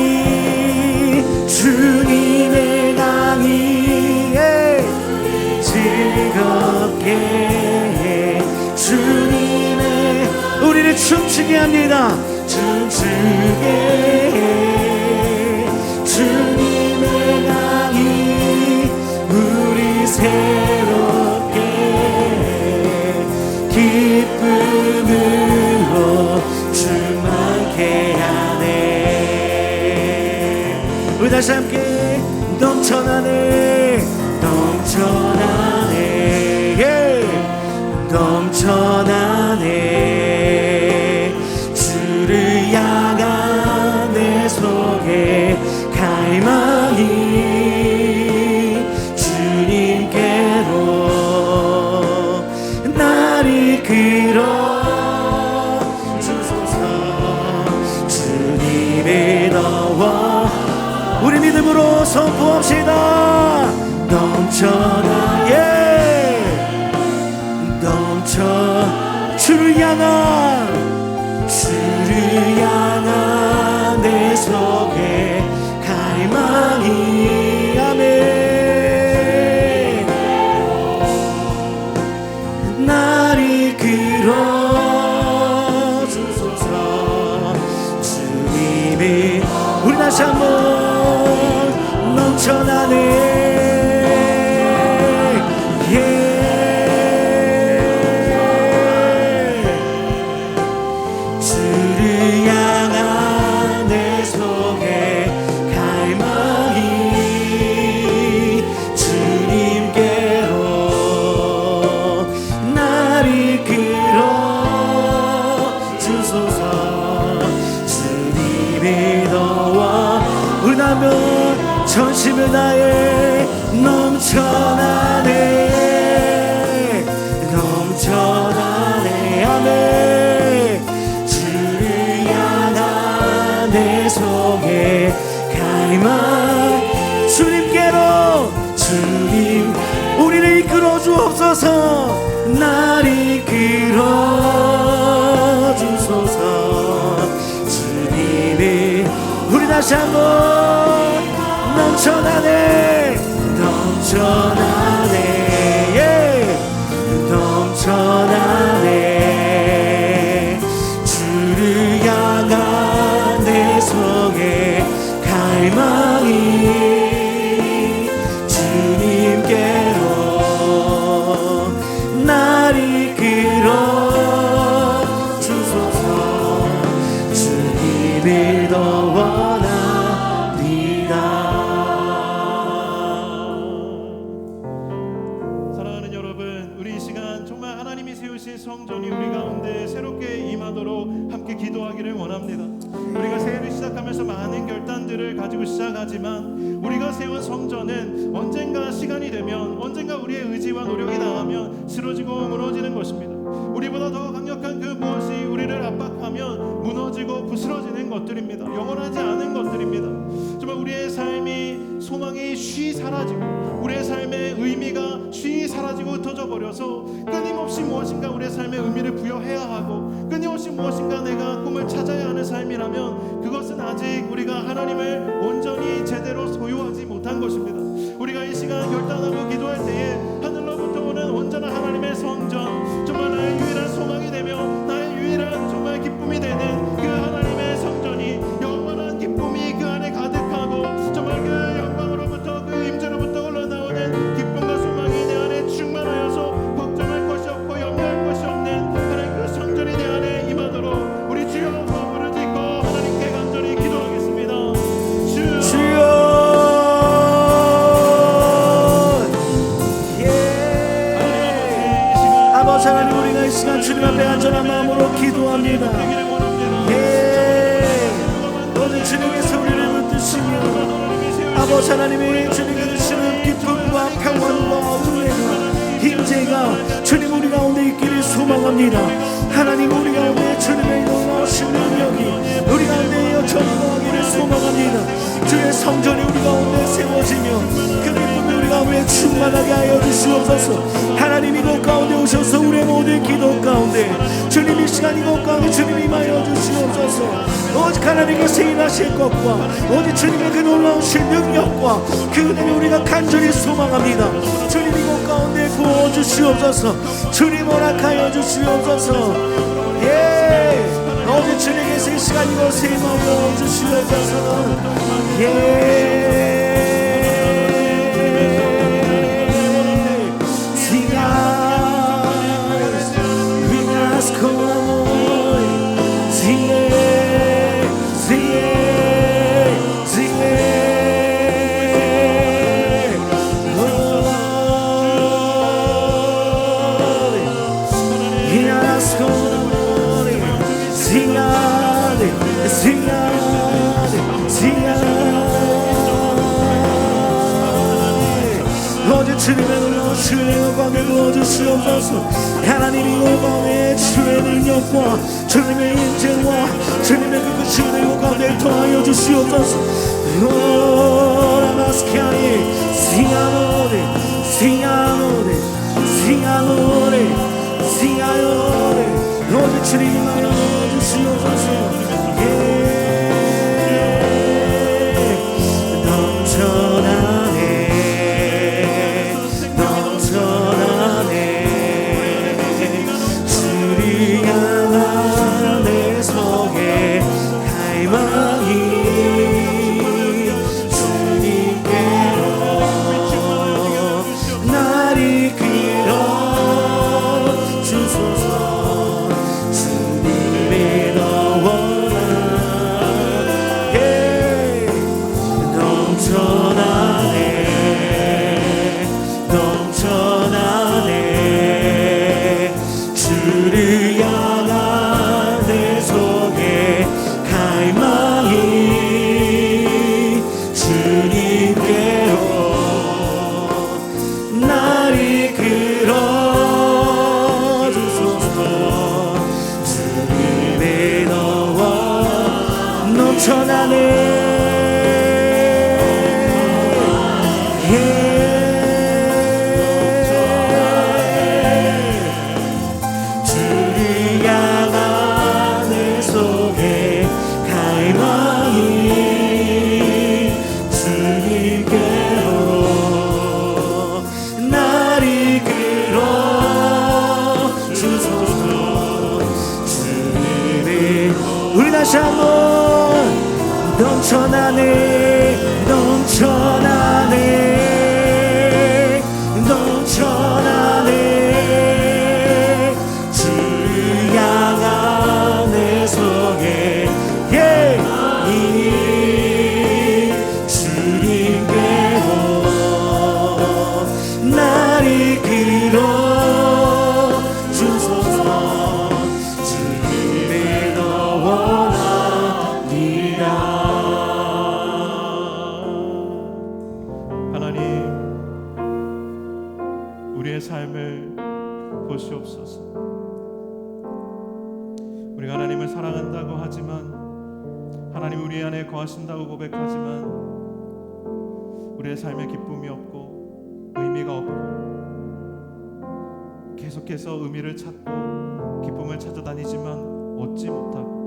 Speaker 4: 즐겁게 해. 주님의 우리를 춤추게 합니다. 춤추게 해. 주님의 강이 우리 새롭게 해. 기쁨으로 충만케 하네. 우리 다시 함께 넘쳐나네. 주를 향한 내 속에 갈망이 주님께로 나를 끌어 주소서. 주님을 넣어 우리 믿음으로 선포합시다. 주를 향한 내 속에 갈망이 아멘. 나를 끌어 주소서. 주님이 우리 다시 한번 넘쳐나네. 주옵소서. 날 이끌어 주소서. 주님이 우리 다시 한번 넘쳐나네 넘쳐나네 예. 넘쳐나네 주를 향한 내 속에 갈망이 주님께로 날 이끌어 주소서. 주님을 더 원합니다.
Speaker 2: 사랑하는 여러분, 우리 이 시간 정말 하나님이 세우신 성전이 우리 가운데 새롭게 임하도록 함께 기도하기를 원합니다. 우리가 새해를 시작하면서 많은 결단들을 가지고 시작하지만 우리가 세운 성전은 언젠가 시간이 되면 언젠가 우리의 의지와 노력이 다하면 쓰러지고 무너지는 것입니다. 우리보다 더 강력한 그 무엇이 우리를 압박하면 무너지고 부스러지는 것들입니다. 영원하지 않은 것들입니다. 정말 우리의 삶이 소망이 쉬 사라지고 우리의 삶의 의미가 쉬 사라지고 흩어져 버려서 끊임없이 무엇인가 우리의 삶의 의미를 부여해야 하고 끊임없이 무엇인가 내가 꿈을 찾아야 하는 삶이라면 그것은 아직 우리가 하나님을 온전히 제대로 소유하지 못한 것입니다. 우리가 이 시간 결단하고 기도할 때에 하늘로부터 오는 온전한 하나님의 성전, 정말 나의 유일한 소망이 되며 나의 유일한 정말 기쁨이 되는 그 하나님의 성전이 영원한 기쁨이 그 안에 가득하고 정말 그 영광으로부터 그 임재로부터 흘러나오는 기쁨과 소망이 내 안에 충만하여서 걱정할 것이 없고 염려할 것이 없는 하나님 그 성전이 내 안에 임하도록 우리 주여 마음을 짓고 하나님께 간절히 기도하겠습니다.
Speaker 4: 주여 아버지 하나님, 우리가 이 시간 주님 앞에 안전한 마음으로 기도합니다. 오늘 주님께서 우리를 붙드시며 아버지 하나님이 주님께 주시는 기쁨과 평안과 은혜가 임재가 주님 우리 가운데 있기를 소망합니다. 하나님 우리 가운데 주님의 놀라우신 능력이 우리 가운데 전무하기를 소망합니다. 주의 성전이 우리 가운데 세워지며 그 기쁨이 우리 가운데 충만하게 하여 주시옵소서. 하나님 이곳 가운데 오셔서 우리의 모든 기도 가운데 주님 이 시간 이곳 가운데 주님 임하여 주시옵소서. 오직 하나님께서 일하실 것과 오직 주님의 그 놀라우신 능력과 그 은혜를 우리가 간절히 소망합니다. 주님 이곳 가운데 부어주시옵소서. 주님 허락하여 주시옵소서. 예, 오직 주님께서 이 시간 이곳에 임하여 주시옵소서. 예. 주님의 놀라우신 영광을 부어주시옵소서. 하나님 이곳 가운데 주의 능력과 주님의 인재와 주님의 그 크신 이곳 가운데 더하여 주시옵소서. 라마스카이 싱아노레 싱아노레 싱아노레 싱아노레 오직 주님만을 주시옵소서. 주소서. 주님의 너와 다시 한번 넘쳐나네 넘쳐나네 넘쳐나네 주를 향한 내 속에 이 주님께로 날 이끌어 주소서 주님의 원합니다.
Speaker 2: 하나님, 우리의 삶을 보시옵소서. 우리가 하나님을 사랑한다고 하지만, 하나님 우리 안에 거하신다고 고백하지만, 우리의 삶에 기쁨이 없고 의미가 없고 계속해서 의미를 찾고 기쁨을 찾아다니지만 얻지 못하고,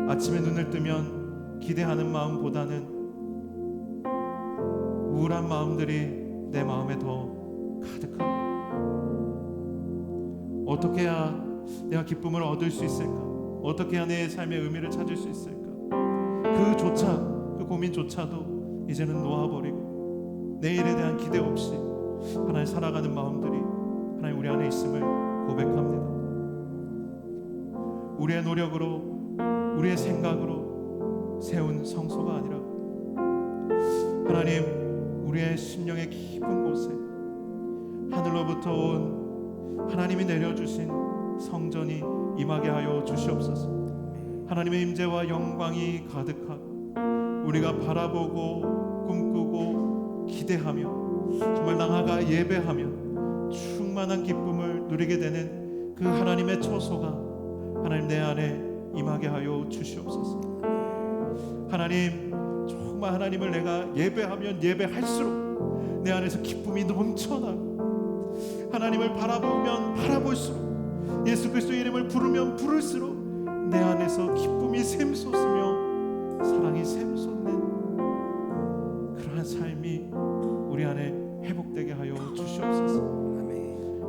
Speaker 2: 아침에 눈을 뜨면 기대하는 마음보다는 우울한 마음들이 내 마음에 더 가득하고, 어떻게 해야 내가 기쁨을 얻을 수 있을까? 어떻게 해야 내 삶의 의미를 찾을 수 있을까? 그 고민조차도 이제는 놓아버리고 내일에 대한 기대 없이 하나님 살아가는 마음들이 하나님 우리 안에 있음을 고백합니다. 우리의 노력으로, 우리의 생각으로 세운 성소가 아니라 하나님 우리의 심령의 깊은 곳에 하늘로부터 온 하나님이 내려주신 성전이 임하게 하여 주시옵소서. 하나님의 임재와 영광이 가득하고 우리가 바라보고 꿈꾸고 기대하며 정말 나아가 예배하며 충만한 기쁨을 누리게 되는 그 하나님의 초소가 하나님 내 안에 임하게 하여 주시옵소서. 하나님, 정말 하나님을 내가 예배하면 예배할수록 내 안에서 기쁨이 넘쳐나고, 하나님을 바라보면 바라볼수록, 예수 그리스도의 이름을 부르면 부를수록 내 안에서 기쁨이 샘솟으며 사랑이 샘솟는 그러한 삶이 우리 안에 회복되게 하여 주시옵소서.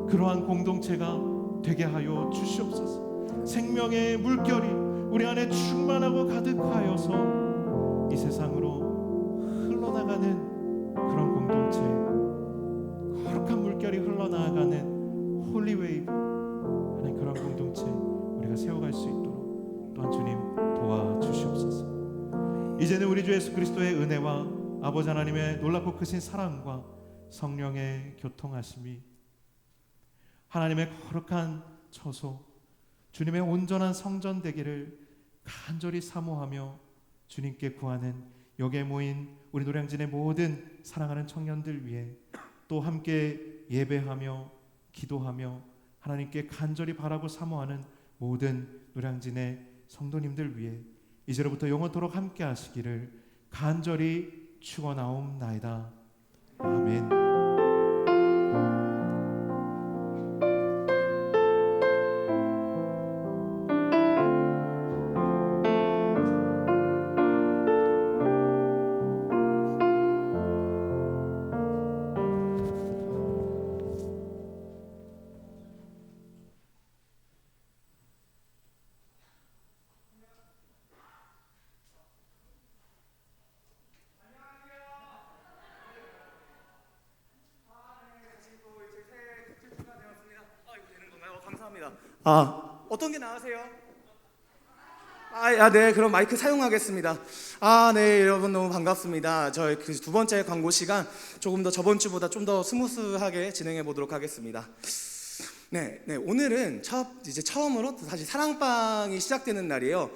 Speaker 2: 그러한 공동체가 되게 하여 주시옵소서. 생명의 물결이 우리 안에 충만하고 가득하여서 이 세상으로 흘러나가는 그런 공동체, 거룩한 물결이 흘러나가는 홀리웨이브, 하나님 그런 공동체 우리가 세워갈 수 있도록 또한 주님 도와주시옵소서. 이제는 우리 주 예수 그리스도의 은혜와 아버지 하나님의 놀랍고 크신 사랑과 성령의 교통하심이 하나님의 거룩한 처소, 주님의 온전한 성전 되기를 간절히 사모하며 주님께 구하는 여기에 모인 우리 노량진의 모든 사랑하는 청년들 위해 또 함께 예배하며 기도하며 하나님께 간절히 바라고 사모하는 모든 노량진의 성도님들 위해 이제로부터 영원토록 함께 하시기를 간절히 축원하옵나이다. 아멘.
Speaker 1: 어떤 게 나으세요? 네, 그럼 마이크 사용하겠습니다. 네, 여러분 너무 반갑습니다. 저희 그 두 번째 광고 시간 조금 더 저번 주보다 좀 더 스무스하게 진행해 보도록 하겠습니다. 네, 오늘은 처음으로 다시 사랑방이 시작되는 날이에요.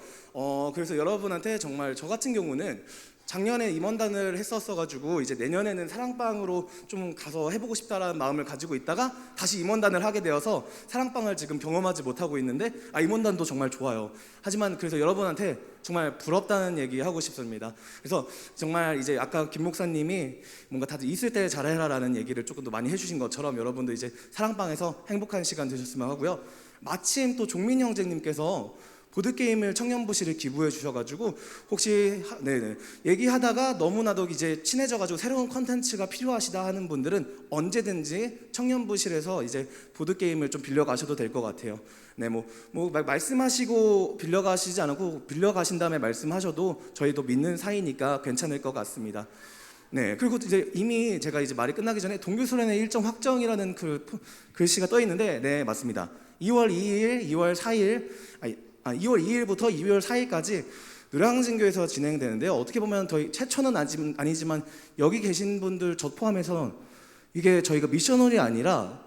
Speaker 1: 그래서 여러분한테 정말 저 같은 경우는 작년에 임원단을 했었어가지고 이제 내년에는 사랑방으로 좀 가서 해보고 싶다라는 마음을 가지고 있다가 다시 임원단을 하게 되어서 사랑방을 지금 경험하지 못하고 있는데 임원단도 정말 좋아요. 하지만 그래서 여러분한테 정말 부럽다는 얘기 하고 싶습니다. 그래서 정말 이제 아까 김 목사님이 뭔가 다들 있을 때 잘해라라는 얘기를 조금 더 많이 해주신 것처럼 여러분도 이제 사랑방에서 행복한 시간 되셨으면 하고요. 마침 또 종민 형제님께서
Speaker 5: 보드게임을 청년부실에 기부해 주셔가지고 혹시 네네 얘기하다가 너무나도 이제 친해져가지고 새로운 컨텐츠가 필요하시다 하는 분들은 언제든지 청년부실에서 이제 보드게임을 좀 빌려가셔도 될 것 같아요. 네, 말씀하시고 빌려가시지 않고 빌려가신 다음에 말씀하셔도 저희도 믿는 사이니까 괜찮을 것 같습니다. 네, 그리고 이제 이미 제가 이제 말이 끝나기 전에 동교수련회 일정 확정이라는 그 글씨가 떠 있는데, 네, 맞습니다. 2월 2일, 2월 4일, 2월 2일부터 2월 4일까지 노량진교에서 진행되는데요. 어떻게 보면 최초는 아니지만 여기 계신 분들 저 포함해서 이게 저희가 미션홀이 아니라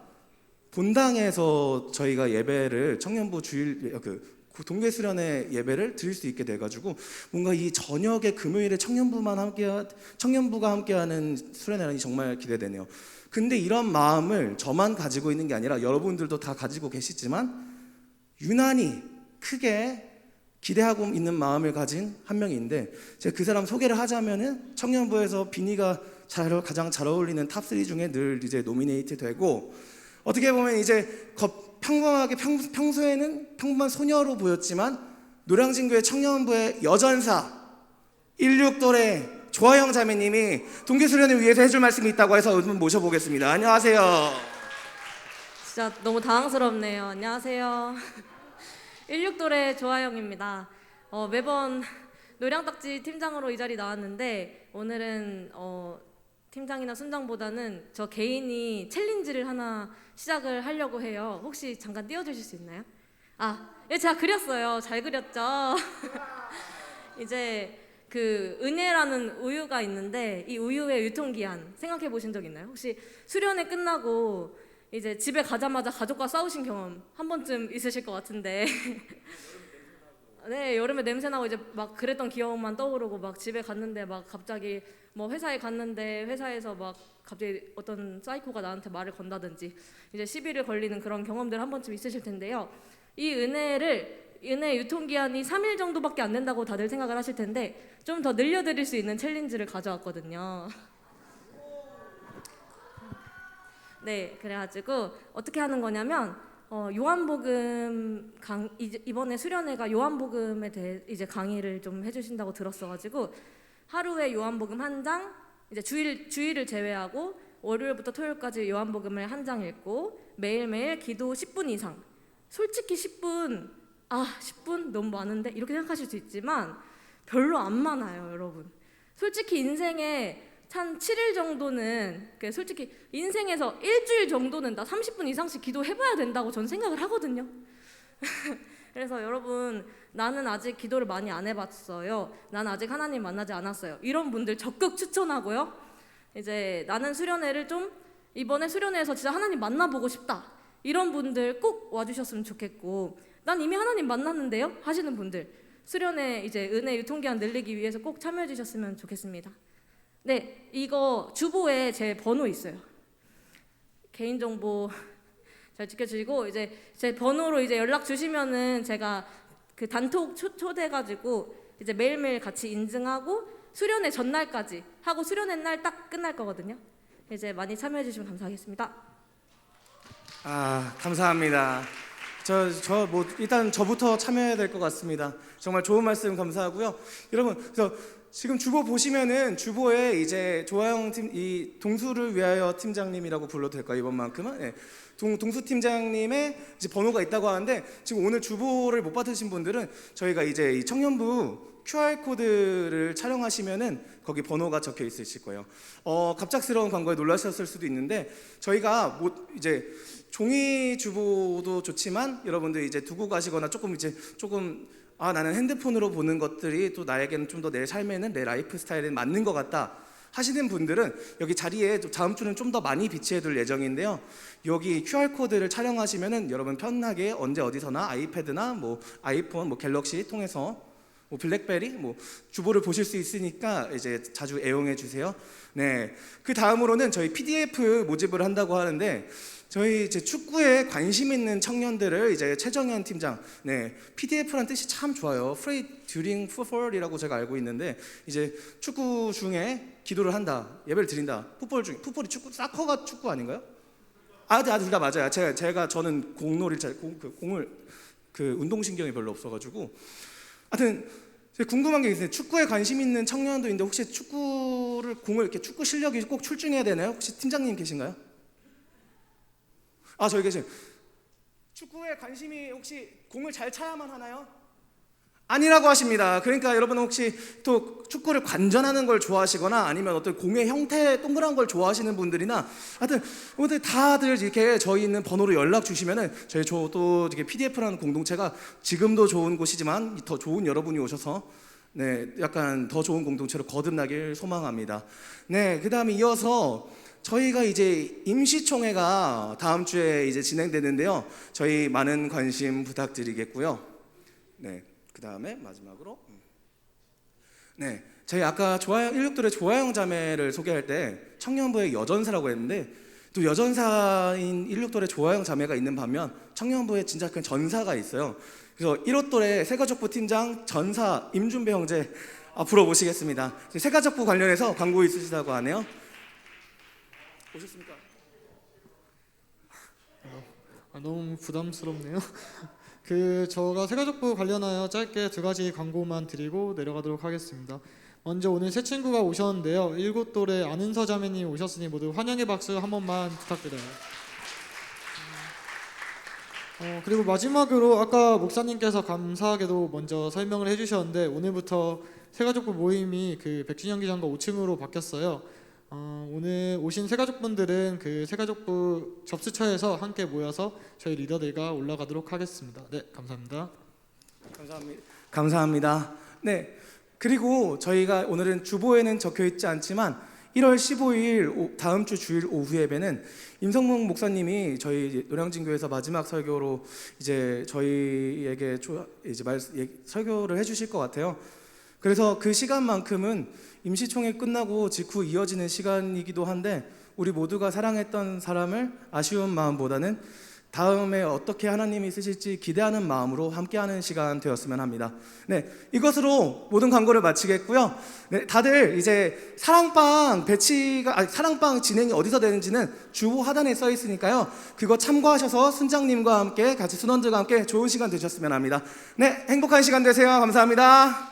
Speaker 5: 본당에서 저희가 예배를 청년부 주일 동계수련회 예배를 드릴 수 있게 돼가지고 뭔가 이 저녁에 금요일에 청년부가 함께하는 수련회라니 정말 기대되네요. 근데 이런 마음을 저만 가지고 있는 게 아니라 여러분들도 다 가지고 계시지만 유난히 크게 기대하고 있는 마음을 가진 한 명인데, 제가 그 사람 소개를 하자면은 청년부에서 비니가 가장 잘 어울리는 탑3 중에 늘 이제 노미네이트 되고, 어떻게 보면 이제 평범하게 평소에는 평범한 소녀로 보였지만 노량진교회 청년부의 여전사 16돌의 조아영 자매님이 동계수련을 위해서 해줄 말씀이 있다고 해서 오늘 모셔보겠습니다. 안녕하세요.
Speaker 6: 진짜 너무 당황스럽네요. 안녕하세요. 16돌의 조아영입니다. 매번 노량딱지 팀장으로 이 자리 나왔는데 오늘은 팀장이나 순장보다는 저 개인이 챌린지를 하나 시작을 하려고 해요. 혹시 잠깐 띄워주실 수 있나요? 예, 제가 그렸어요. 잘 그렸죠? 이제 그 은혜라는 우유가 있는데 이 우유의 유통기한 생각해 보신 적 있나요? 혹시 수련회 끝나고 이제 집에 가자마자 가족과 싸우신 경험 한 번쯤 있으실 것 같은데 네, 여름에 냄새나고 이제 막 그랬던 기억만 떠오르고 막 집에 갔는데 막 갑자기 뭐 회사에 갔는데 회사에서 막 갑자기 어떤 사이코가 나한테 말을 건다든지 이제 시비를 걸리는 그런 경험들 한 번쯤 있으실 텐데요. 이 은혜 유통기한이 3일 정도밖에 안 된다고 다들 생각을 하실 텐데 좀 더 늘려드릴 수 있는 챌린지를 가져왔거든요. 네, 그래가지고 어떻게 하는 거냐면 요한복음 이번에 수련회가 요한복음에 대해 이제 강의를 좀 해주신다고 들었어가지고 하루에 요한복음 한 장, 이제 주일을 제외하고 월요일부터 토요일까지 요한복음을 한 장 읽고 매일매일 기도 10분 이상. 솔직히 10분 10분 너무 많은데 이렇게 생각하실 수 있지만 별로 안 많아요, 여러분. 솔직히 인생에 한 7일 정도는 솔직히 인생에서 일주일 정도는 나 30분 이상씩 기도해봐야 된다고 전 생각을 하거든요. 그래서 여러분, 나는 아직 기도를 많이 안 해봤어요. 나는 아직 하나님 만나지 않았어요. 이런 분들 적극 추천하고요. 이제 나는 수련회를 좀 이번에 수련회에서 진짜 하나님 만나보고 싶다. 이런 분들 꼭 와주셨으면 좋겠고, 난 이미 하나님 만났는데요 하시는 분들 수련회 이제 은혜 유통기한 늘리기 위해서 꼭 참여해 주셨으면 좋겠습니다. 네, 이거 주보에 제 번호 있어요. 개인정보 잘 지켜주시고 이제 제 번호로 이제 연락 주시면은 제가 그 단톡 초대해가지고 이제 매일매일 같이 인증하고 수련회 전날까지 하고 수련회 날 딱 끝날 거거든요. 이제 많이 참여해 주시면 감사하겠습니다.
Speaker 5: 감사합니다. 일단 저부터 참여해야 될 것 같습니다. 정말 좋은 말씀 감사하고요. 여러분, 그래서 지금 주보 보시면은 주보에 이제 조아영 이 동수를 위하여 팀장님이라고 불러도 될까요? 이번만큼은? 네. 동수 팀장님의 이제 번호가 있다고 하는데 지금 오늘 주보를 못 받으신 분들은 저희가 이제 이 청년부 QR 코드를 촬영하시면은 거기 번호가 적혀 있으실 거예요. 갑작스러운 광고에 놀라셨을 수도 있는데 저희가 이제 종이 주보도 좋지만 여러분들 이제 두고 가시거나 조금 나는 핸드폰으로 보는 것들이 또 나에게는 좀 더 내 삶에는 내 라이프 스타일에 맞는 것 같다 하시는 분들은 여기 자리에 다음 주는 좀 더 많이 비치해둘 예정인데요. 여기 QR 코드를 촬영하시면은 여러분 편하게 언제 어디서나 아이패드나 뭐 아이폰, 뭐 갤럭시 통해서 뭐 블랙베리, 뭐 주보를 보실 수 있으니까 이제 자주 애용해 주세요. 네, 그 다음으로는 저희 PDF 모집을 한다고 하는데 저희 이제 축구에 관심 있는 청년들을 이제 최정현 팀장, 네, PDF란 뜻이 참 좋아요. Pray during football이라고 제가 알고 있는데 이제 축구 중에 기도를 한다, 예배를 드린다. 풋볼이 축구, 사커가 축구 아닌가요? 둘 다 맞아요. 저는 공을 그 운동신경이 별로 없어가지고 하여튼 궁금한 게 있어요. 축구에 관심 있는 청년도 있는데 혹시 공을 이렇게 축구 실력이 꼭 출중해야 되나요? 혹시 팀장님 계신가요? 아, 저기 계신. 축구에 관심이 혹시 공을 잘 차야만 하나요? 아니라고 하십니다. 그러니까 여러분 혹시 또 축구를 관전하는 걸 좋아하시거나 아니면 어떤 공의 형태 동그란 걸 좋아하시는 분들이나 하여튼 오늘 다들 이렇게 저희 있는 번호로 연락 주시면은 저도 이렇게 PDF라는 공동체가 지금도 좋은 곳이지만 더 좋은 여러분이 오셔서 네, 약간 더 좋은 공동체로 거듭나길 소망합니다. 네, 그다음에 이어서 저희가 이제 임시총회가 다음 주에 이제 진행되는데요. 저희 많은 관심 부탁드리겠고요. 네. 그 다음에 마지막으로 네, 저희 아까 16돌의 조아영 자매를 소개할 때 청년부의 여전사라고 했는데 또 여전사인 16돌의 조아영 자매가 있는 반면 청년부에 진짜 큰 전사가 있어요. 그래서 1호돌의 새가족부 팀장 전사 임준배 형제 앞으로 모시겠습니다. 새가족부 관련해서 광고 있으시다고 하네요. 오셨습니까?
Speaker 7: 너무 부담스럽네요. 저가 새가족부 관련하여 짧게 2가지 광고만 드리고 내려가도록 하겠습니다. 먼저 오늘 새 친구가 오셨는데요. 7돌의 안은서 자매님 오셨으니 모두 환영의 박수 한 번만 부탁드려요. 그리고 마지막으로 아까 목사님께서 감사하게도 먼저 설명을 해주셨는데 오늘부터 새가족부 모임이 그 100주년 기념과 5층으로 바뀌었어요. 오늘 오신 새가족분들은 그 새가족부 접수처에서 함께 모여서 저희 리더들과 올라가도록 하겠습니다. 네, 감사합니다.
Speaker 5: 감사합니다. 네, 그리고 저희가 오늘은 주보에는 적혀 있지 않지만 1월 15일 다음 주 주일 오후 예배는 임성문 목사님이 저희 노량진교회에서 마지막 설교로 이제 저희에게 설교를 해주실 것 같아요. 그래서 그 시간만큼은 임시총회 끝나고 직후 이어지는 시간이기도 한데 우리 모두가 사랑했던 사람을 아쉬운 마음보다는 다음에 어떻게 하나님이 쓰실지 기대하는 마음으로 함께하는 시간 되었으면 합니다. 네, 이것으로 모든 광고를 마치겠고요. 네, 다들 이제 사랑방 사랑방 진행이 어디서 되는지는 주보 하단에 써 있으니까요. 그거 참고하셔서 순장님과 함께 같이 순원들과 함께 좋은 시간 되셨으면 합니다. 네, 행복한 시간 되세요. 감사합니다.